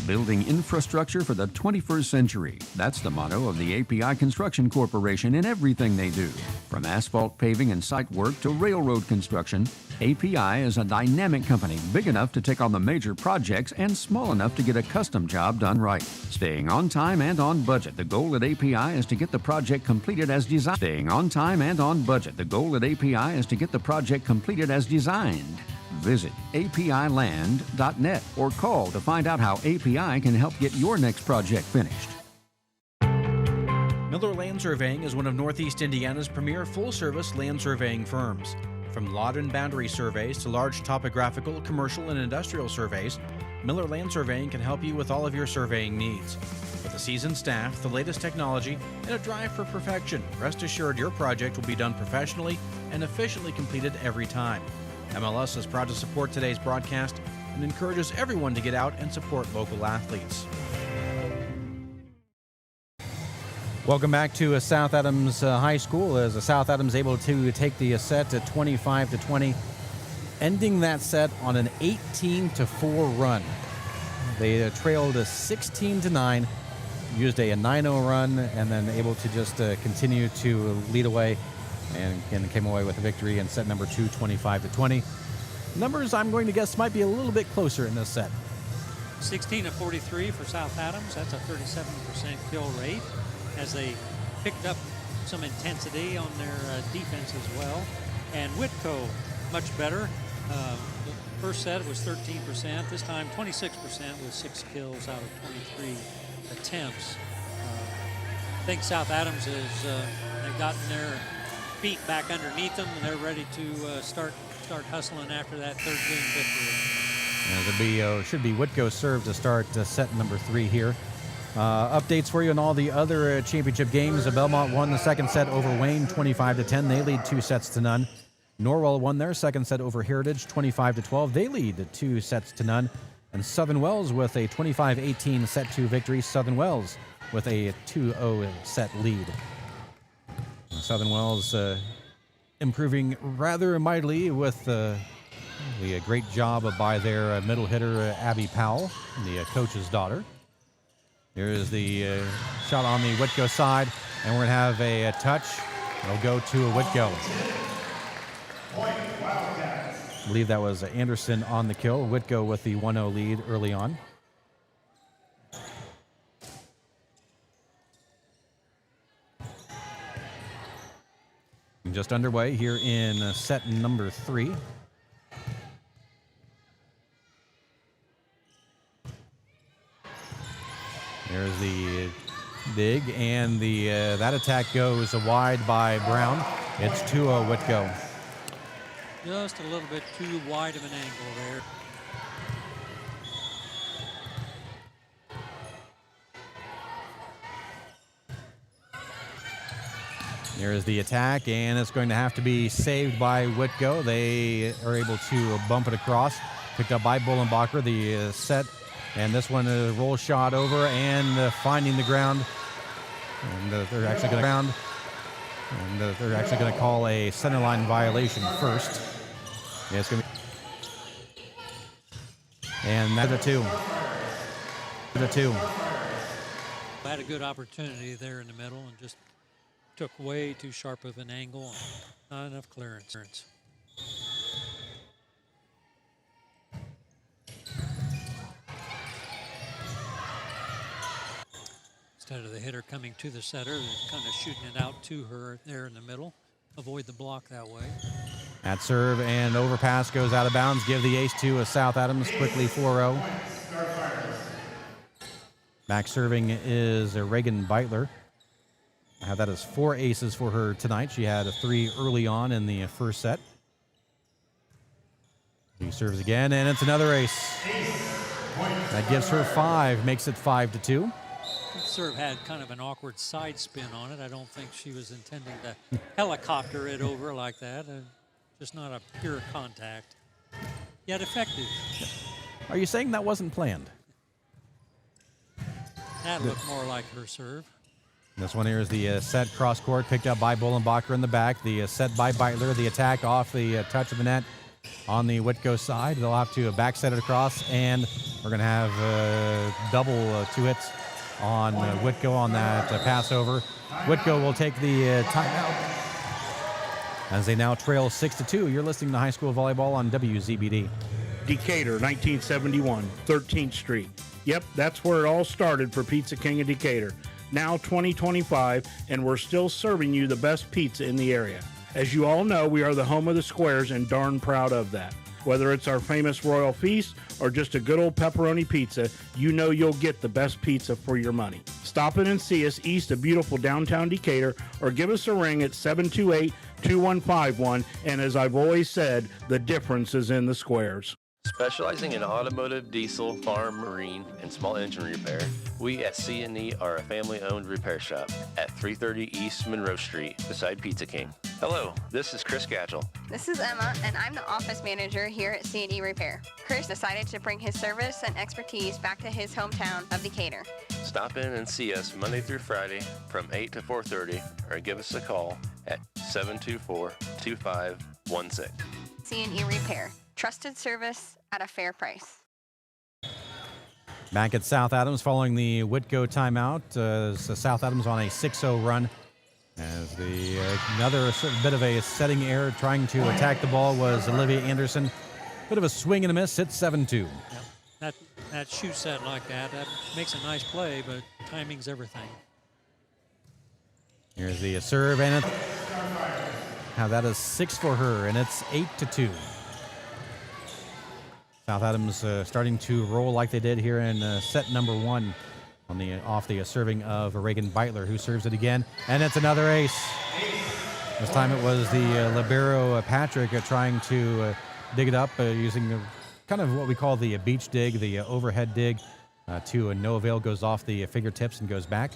Building infrastructure for the 21st century. That's the motto of the API Construction Corporation in everything they do. From asphalt paving and site work to railroad construction, API is a dynamic company big enough to take on the major projects and small enough to get a custom job done right. Staying on time and on budget. The goal at API is to get the project completed as designed. Staying on time and on budget. The goal at API is to get the project completed as designed. Visit apiland.net or call to find out how API can help get your next project finished. Miller Land Surveying is one of Northeast Indiana's premier full-service land surveying firms. From lot and boundary surveys to large topographical, commercial, and industrial surveys, Miller Land Surveying can help you with all of your surveying needs. With a seasoned staff, the latest technology, and a drive for perfection, rest assured your project will be done professionally and efficiently completed every time. MLS is proud to support today's broadcast and encourages everyone to get out and support local athletes. Welcome back to South Adams High School as South Adams able to take the set to 25-20, ending that set on an 18-4 run. They trailed 16-9, used a 9-0 run, and then able to just continue to lead away and came away with a victory in set number 2, 25-20. Numbers, I'm going to guess, might be a little bit closer in this set. 16-43 for South Adams. That's a 37% kill rate as they picked up some intensity on their defense as well. And Whitko, much better. The first set was 13%. This time, 26% with 6 kills out of 23 attempts. I think South Adams has they've gotten their feet back underneath them, and they're ready to start hustling after that third game victory. Should be Whitko serve to start set number 3 here. Updates for you on all the other championship games. Belmont won the second set over Wayne 25-10. They lead 2-0. Norwell won their second set over Heritage 25-12. They lead 2-0. And Southern Wells with a 25-18 set 2 victory. Southern Wells with a 2-0 set lead. Southern Wells improving rather mightily with the great job by their middle hitter, Abby Powell, the coach's daughter. Here's the shot on the Whitko side, and we're going to have a touch. It'll go to Whitko. I believe that was Anderson on the kill. Whitko with the 1-0 lead early on. Just underway here in set number 3. There's the dig, and the that attack goes wide by Brown. It's 2-0 Whitko. Just a little bit too wide of an angle there. There's the attack, and it's going to have to be saved by Whitko. They are able to bump it across. Picked up by Bullenbacher. The set, and this one is a roll shot over and finding the ground. And they're actually going to ground. And they're actually going to call a center line violation first. Yeah, it's going to be. And that's a 2. The 2. Had a good opportunity there in the middle and just took way too sharp of an angle. Not enough clearance. Instead of the hitter coming to the setter, kind of shooting it out to her there in the middle. Avoid the block that way. At serve, and overpass goes out of bounds. Give the ace to South Adams quickly 4-0. Back serving is Reagan Beitler. That is 4 aces for her tonight. She had a 3 early on in the first set. He serves again, and it's another ace. That gives her 5, makes it 5-2. Serve had kind of an awkward side spin on it. I don't think she was intending to helicopter it over like that. Just not a pure contact, yet effective. Are you saying that wasn't planned? That looked more like her serve. This one here is the set cross court, picked up by Bullenbacher in the back. The set by Beitler. The attack off the touch of the net on the Whitko side. They'll have to back set it across, and we're going to have double 2 hits on Whitko on that pass over. Whitko will take the timeout as they now trail 6-2. You're listening to High School Volleyball on WZBD. Decatur, 1971, 13th Street. Yep, that's where it all started for Pizza King of Decatur. Now 2025, and we're still serving you the best pizza in the area. As you all know, we are the home of the squares and darn proud of that. Whether it's our famous Royal Feast or just a good old pepperoni pizza, you know you'll get the best pizza for your money. Stop in and see us east of beautiful downtown Decatur, or give us a ring at 728-2151, and as I've always said, the difference is in the squares. Specializing in automotive, diesel, farm, marine, and small engine repair, we at C&E are a family-owned repair shop at 330 East Monroe Street beside Pizza King. Hello, this is Chris Gatchell. This is Emma, and I'm the office manager here at C&E Repair. Chris decided to bring his service and expertise back to his hometown of Decatur. Stop in and see us Monday through Friday from 8 to 4:30, or give us a call at 724-2516. C&E Repair. Trusted service at a fair price. Back at South Adams following the Whitko timeout. So South Adams on a 6-0 run. As the another bit of a setting error trying to attack the ball was Olivia Anderson. Bit of a swing and a miss. It's 7-2. Yep. That shoot set like that makes a nice play, but timing's everything. Here's the serve, and now that is 6 for her, and it's 8-2. South Adams starting to roll like they did here in set number 1 on the off the serving of Reagan Beitler, who serves it again, and it's another ace. This time it was the libero Patrick trying to dig it up using kind of what we call the beach dig, the overhead dig. to no avail, goes off the fingertips and goes back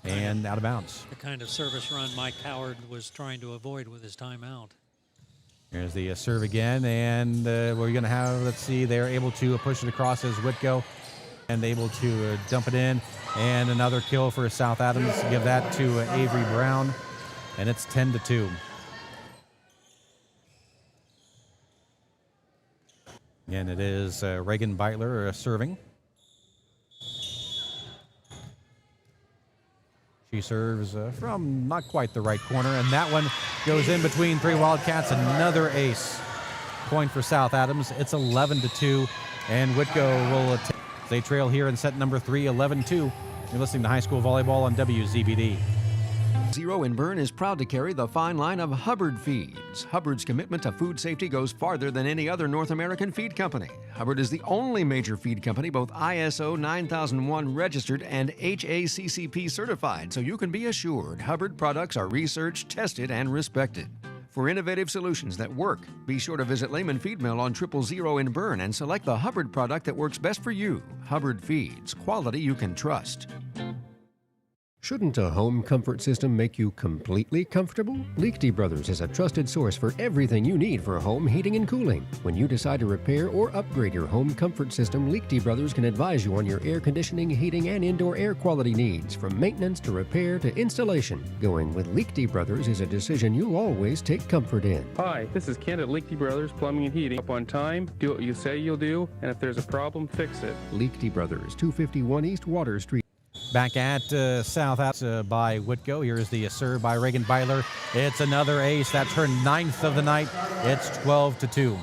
and out of bounds. The kind of service run Mike Howard was trying to avoid with his timeout. Here's the serve again, and we're going to have, let's see, they're able to push it across as Whitko and able to dump it in. And another kill for South Adams. Give that to Avery Brown, and it's 10-2. Again, it is Reagan Beitler serving. She serves from not quite the right corner, and that one goes in between three Wildcats. Another ace. Point for South Adams. It's 11-2, and Whitko will they trail here in set number 3, 11-2. You're listening to High School Volleyball on WZBD. Zero in Bern is proud to carry the fine line of Hubbard Feeds. Hubbard's commitment to food safety goes farther than any other North American feed company. Hubbard is the only major feed company both ISO 9001 registered and HACCP certified, so you can be assured Hubbard products are researched, tested, and respected. For innovative solutions that work, be sure to visit Lehman Feed Mill on 000 in Bern and select the Hubbard product that works best for you. Hubbard Feeds, quality you can trust. Shouldn't a home comfort system make you completely comfortable? Liechty Brothers is a trusted source for everything you need for home heating and cooling. When you decide to repair or upgrade your home comfort system, Liechty Brothers can advise you on your air conditioning, heating, and indoor air quality needs, from maintenance to repair to installation. Going with Liechty Brothers is a decision you'll always take comfort in. Hi, this is Ken at Liechty Brothers Plumbing and Heating. Up on time, do what you say you'll do, and if there's a problem, fix it. Liechty Brothers, 251 East Water Street. Back at South Adams by Whitko. Here's the serve by Reagan Beitler. It's another ace. That's her 9th of the night. It's 12-2.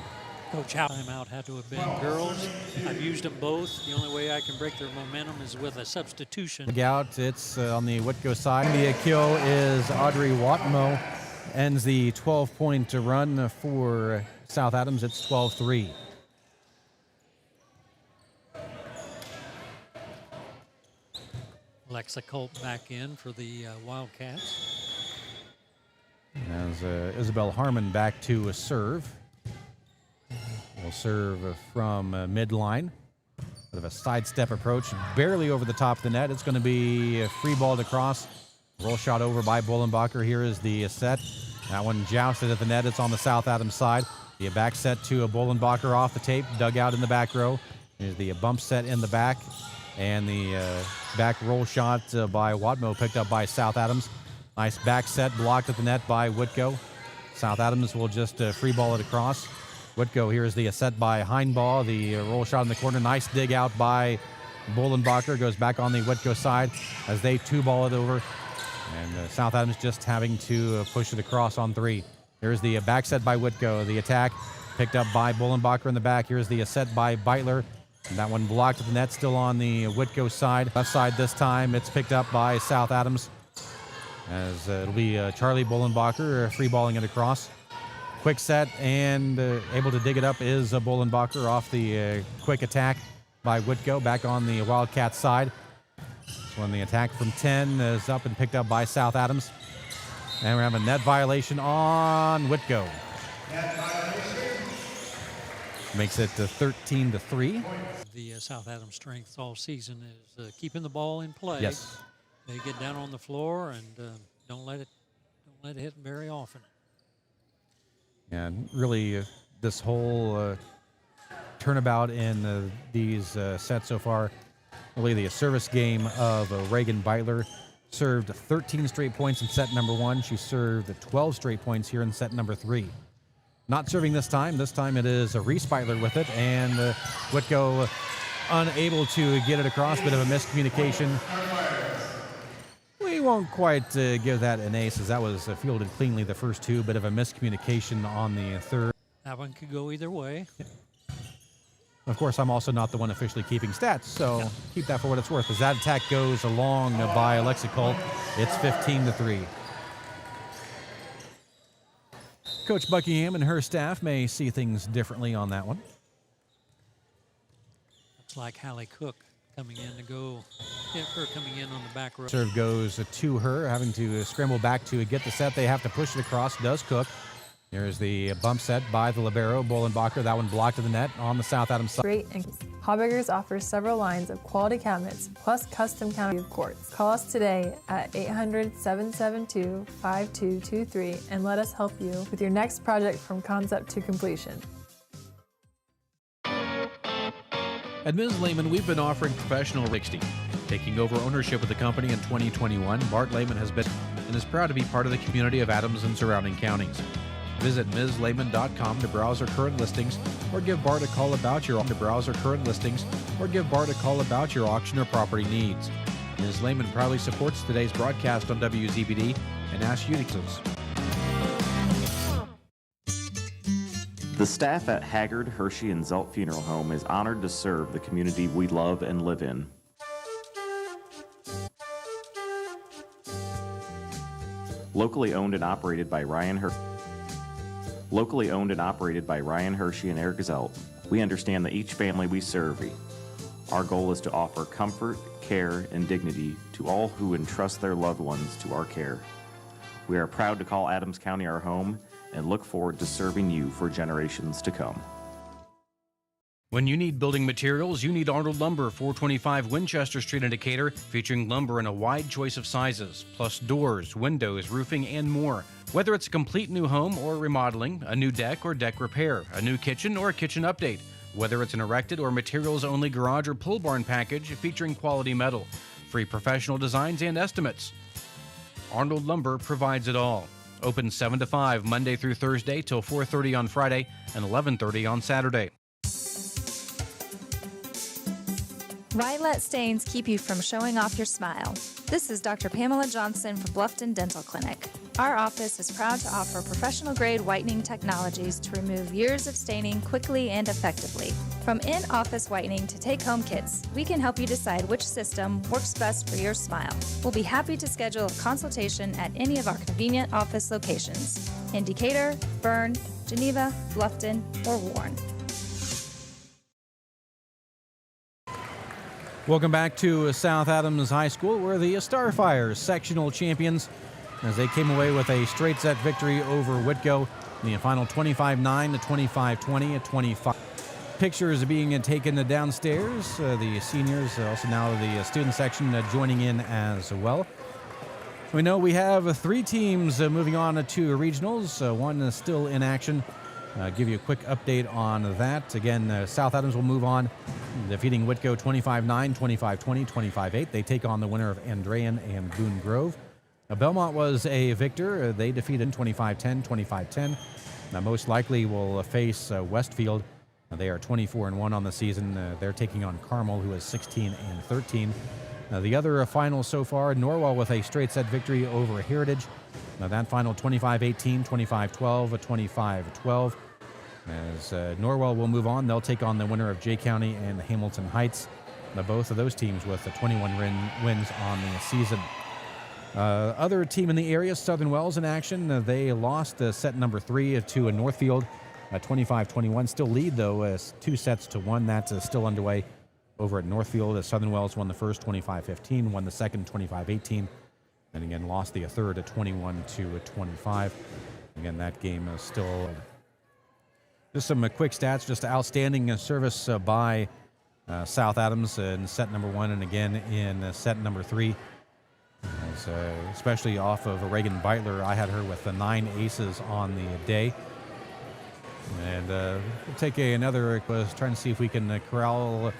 Coach timeout had to have been girls. I've used them both. The only way I can break their momentum is with a substitution. Out. It's on the Whitko side. The kill is Audrey Watmo. Ends the 12-point run for South Adams. It's 12-3. Alexa Colt back in for the Wildcats. As Isabel Harmon back to serve. Will serve from midline. Bit of a sidestep approach, barely over the top of the net. It's going to be free balled across. Roll shot over by Bolenbacher. Here is the set. That one jousted at the net. It's on the South Adams side. The back set to Bolenbacher off the tape, dug out in the back row. Here's the bump set in the back. And the back roll shot by Watmo picked up by South Adams. Nice back set blocked at the net by Whitko. South Adams will just free ball it across. Whitko, here's the set by Heinbaugh. The roll shot in the corner. Nice dig out by Bolenbacher. Goes back on the Whitko side as they two-ball it over. And South Adams just having to push it across on 3. Here's the back set by Whitko. The attack picked up by Bolenbacher in the back. Here's the set by Beitler. And that one blocked at the net, still on the Whitko side. Left side this time, it's picked up by South Adams. As it'll be Charlie Bolenbacher free balling it across. Quick set and able to dig it up is Bolenbacher off the quick attack by Whitko. Back on the Wildcat side. This one, the attack from 10 is up and picked up by South Adams. And we have a net violation on Whitko. Makes it 13-3. The South Adams strength all season is keeping the ball in play. Yes. They get down on the floor and don't let it hit very often. And really, this whole turnabout in these sets so far, really the service game of Reagan Beitler. Served 13 straight points in set number 1. She served 12 straight points here in set number 3. Not serving this time. This time it is Reese Beitler with it, and Whitko unable to get it across. Bit of a miscommunication. We won't quite give that an ace, as that was fielded cleanly the first 2. Bit of a miscommunication on the third. That one could go either way. Yeah. Of course, I'm also not the one officially keeping stats, so keep that for what it's worth. As that attack goes along by Alexa Colt, it's 15-3. Coach Buckingham and her staff may see things differently on that one. Looks like Hallie Cook coming in to go. Her coming in on the back row. Serve goes to her, having to scramble back to get the set. They have to push it across. Does Cook. Here's the bump set by the libero, Bolenbacher. That one blocked to the net on the South Adams side. Great and Hauberger's offers several lines of quality cabinets, plus custom countertop quartz. Call us today at 800-772-5223 and let us help you with your next project from concept to completion. At Ms. Lehman, we've been offering professional 60. Taking over ownership of the company in 2021, Bart Lehman has been and is proud to be part of the community of Adams and surrounding counties. Visit MsLehman.com to browse our current listings or give Bart a call about your auction or property needs. Ms. Lehman proudly supports today's broadcast on WZBD and asks you to The staff at Haggard, Hershey, and Zelt Funeral Home is honored to serve the community we love and live in. Locally owned and operated by Ryan Hershey and Eric Zelt, we understand that each family we serve. Our goal is to offer comfort, care, and dignity to all who entrust their loved ones to our care. We are proud to call Adams County our home and look forward to serving you for generations to come. When you need building materials, you need Arnold Lumber, 425 Winchester Street in Decatur, featuring lumber in a wide choice of sizes, plus doors, windows, roofing, and more. Whether it's a complete new home or remodeling, a new deck or deck repair, a new kitchen or a kitchen update, whether it's an erected or materials-only garage or pole barn package featuring quality metal, free professional designs and estimates. Arnold Lumber provides it all. Open 7 to 5 Monday through Thursday till 4:30 on Friday and 11:30 on Saturday. Why let stains keep you from showing off your smile? This is Dr. Pamela Johnson from Bluffton Dental Clinic. Our office is proud to offer professional-grade whitening technologies to remove years of staining quickly and effectively. From in-office whitening to take-home kits, we can help you decide which system works best for your smile. We'll be happy to schedule a consultation at any of our convenient office locations in Decatur, Bern, Geneva, Bluffton, or Warren. Welcome back to South Adams High School, where the Starfires sectional champions, as they came away with a straight set victory over Whitko in the final 25-9 to 25-20 at 25. Pictures being taken downstairs. The seniors, also now the student section, joining in as well. We know we have 3 teams moving on to regionals. One is still in action. Give you a quick update on that. Again, South Adams will move on, defeating Whitko 25-9, 25-20, 25-8. They take on the winner of Andrean and Boone Grove. Belmont was a victor. They defeated 25-10, 25-10. Now, most likely will face Westfield. They are 24-1 on the season. They're taking on Carmel, who is 16-13. The other final so far, Norwell with a straight set victory over Heritage. Now that final 25-18, 25-12, 25-12. As Norwell will move on, they'll take on the winner of Jay County and Hamilton Heights. Now both of those teams with 21 wins on the season. Other team in the area, Southern Wells in action. They lost set number 3 to Northfield, 25-21. Still lead though, 2 sets to 1. That's still underway over at Northfield. Southern Wells won the first 25-15, won the second 25-18. And again, lost the third at 21-25. Again, that game is still. Just some quick stats, just outstanding service by South Adams in set number 1 and again in set number 3. As, especially off of Reagan Beitler. I had her with 9 aces on the day. And we'll take another, trying to see if we can corral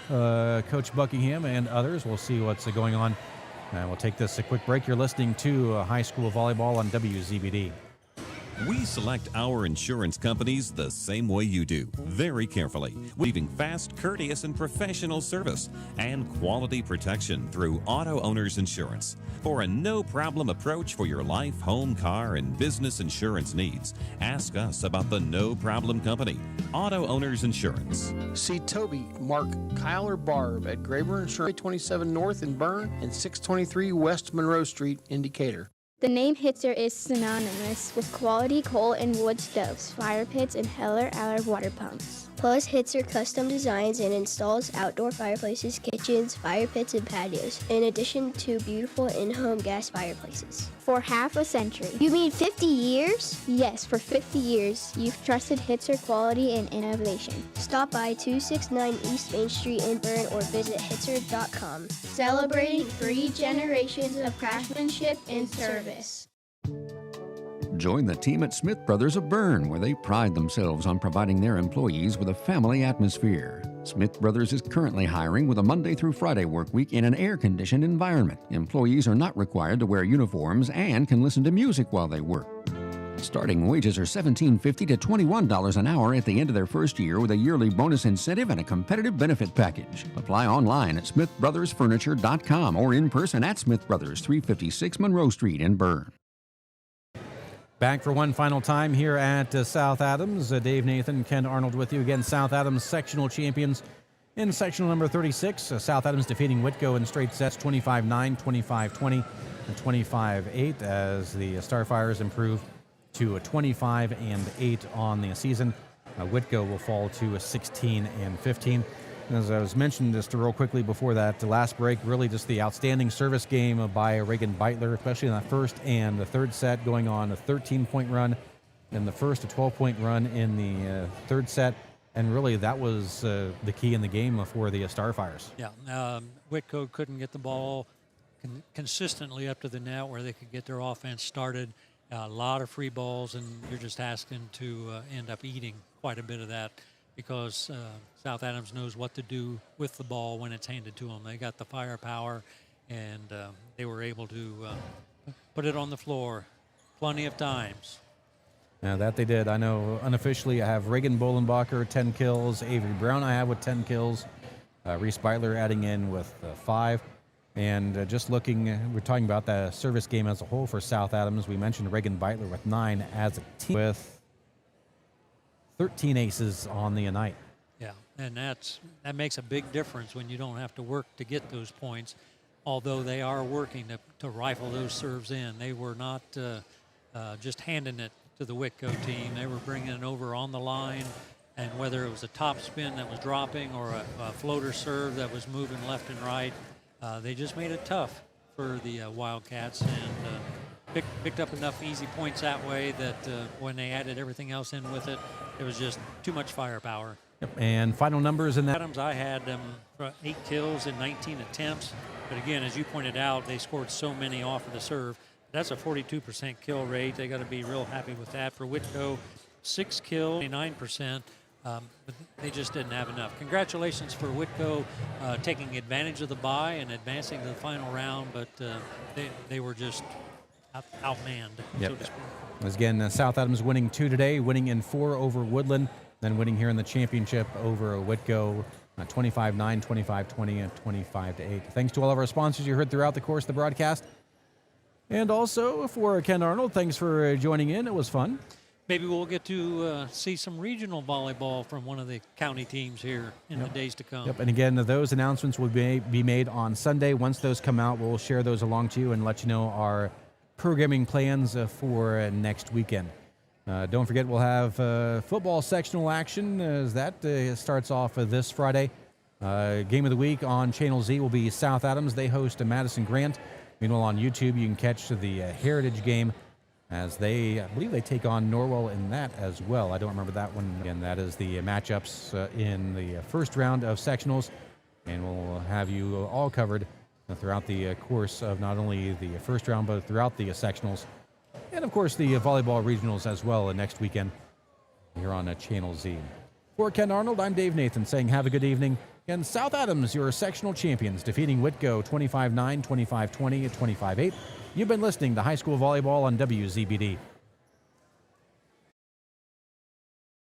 Coach Buckingham and others. We'll see what's going on. And we'll take this a quick break. You're listening to high school volleyball on WZBD. We select our insurance companies the same way you do, very carefully, leaving fast, courteous, and professional service and quality protection through Auto Owners Insurance. For a no-problem approach for your life, home, car, and business insurance needs, ask us about the No Problem Company, Auto Owners Insurance. See Toby, Mark, Kyle, or Barb at Graber Insurance, 27 North in Bern and 623 West Monroe Street in Decatur. The name Hitzer is synonymous with quality coal and wood stoves, fire pits, and Heller-Aller water pumps. Plus, Hitzer custom designs and installs outdoor fireplaces, kitchens, fire pits, and patios, in addition to beautiful in-home gas fireplaces. For half a century. You mean 50 years? Yes, for 50 years, you've trusted Hitzer quality and innovation. Stop by 269 East Main Street in Bern or visit hitzer.com. Celebrating 3 generations of craftsmanship and service. Join the team at Smith Brothers of Bern, where they pride themselves on providing their employees with a family atmosphere. Smith Brothers is currently hiring with a Monday through Friday work week in an air-conditioned environment. Employees are not required to wear uniforms and can listen to music while they work. Starting wages are $17.50 to $21 an hour at the end of their first year, with a yearly bonus incentive and a competitive benefit package. Apply online at smithbrothersfurniture.com or in person at Smith Brothers, 356 Monroe Street in Bern. Back for one final time here at South Adams. Dave Nathan, Ken Arnold with you again. South Adams sectional champions in sectional number 36. South Adams defeating Whitko in straight sets 25-9, 25-20, and 25-8 as the Starfires improve to a 25-8 on the season. Whitko will fall to a 16-15. As I was mentioned just real quickly before that last break, really just the outstanding service game by Reagan Beitler, especially in the first and the third set, going on a 13-point run, in the first a 12-point run in the third set, and really that was the key in the game for the Starfires. Yeah, Whitko couldn't get the ball consistently up to the net where they could get their offense started. A lot of free balls, and you're just asking to end up eating quite a bit of that, because South Adams knows what to do with the ball when it's handed to them. They got the firepower, and they were able to put it on the floor plenty of times. Now that they did. I know unofficially I have Reagan Bolenbacher, 10 kills. Avery Brown I have with 10 kills. Reese Beitler adding in with 5. And just looking, we're talking about the service game as a whole for South Adams. We mentioned Reagan Beitler with 9 as a team, with 13 aces on the night. Yeah, and that makes a big difference when you don't have to work to get those points, although they are working to rifle those serves in. They were not just handing it to the Whitko team. They were bringing it over on the line, and whether it was a top spin that was dropping or a floater serve that was moving left and right, they just made it tough for the Wildcats, and picked up enough easy points that way that when they added everything else in with it, it was just too much firepower. Yep. And final numbers in that. Adams, I had them for 8 kills in 19 attempts. But again, as you pointed out, they scored so many off of the serve. That's a 42% kill rate. They got to be real happy with that. For Whitko, 6 kills, 29%. But they just didn't have enough. Congratulations for Whitko taking advantage of the bye and advancing to the final round, but they were just outmanned, so to speak. Again, South Adams winning 2 today, winning in 4 over Woodland, then winning here in the championship over Whitko, 25-9, 25-20, and 25-8. Thanks to all of our sponsors you heard throughout the course of the broadcast. And also for Ken Arnold, thanks for joining in. It was fun. Maybe we'll get to see some regional volleyball from one of the county teams here in the days to come. Yep, and again, those announcements will be made on Sunday. Once those come out, we'll share those along to you and let you know our programming plans for next weekend. Don't forget, we'll have football sectional action as that starts off this Friday. Game of the week on Channel Z will be South Adams. They host Madison Grant. Meanwhile, on YouTube, you can catch the Heritage game as I believe they take on Norwell in that as well. I don't remember that one. Again, that is the matchups in the first round of sectionals, and we'll have you all covered throughout the course of not only the first round, but throughout the sectionals. And, of course, the volleyball regionals as well next weekend here on Channel Z. For Ken Arnold, I'm Dave Nathan saying have a good evening. And South Adams, your sectional champions, defeating Whitko 25-9, 25-20, 25-8. You've been listening to High School Volleyball on WZBD.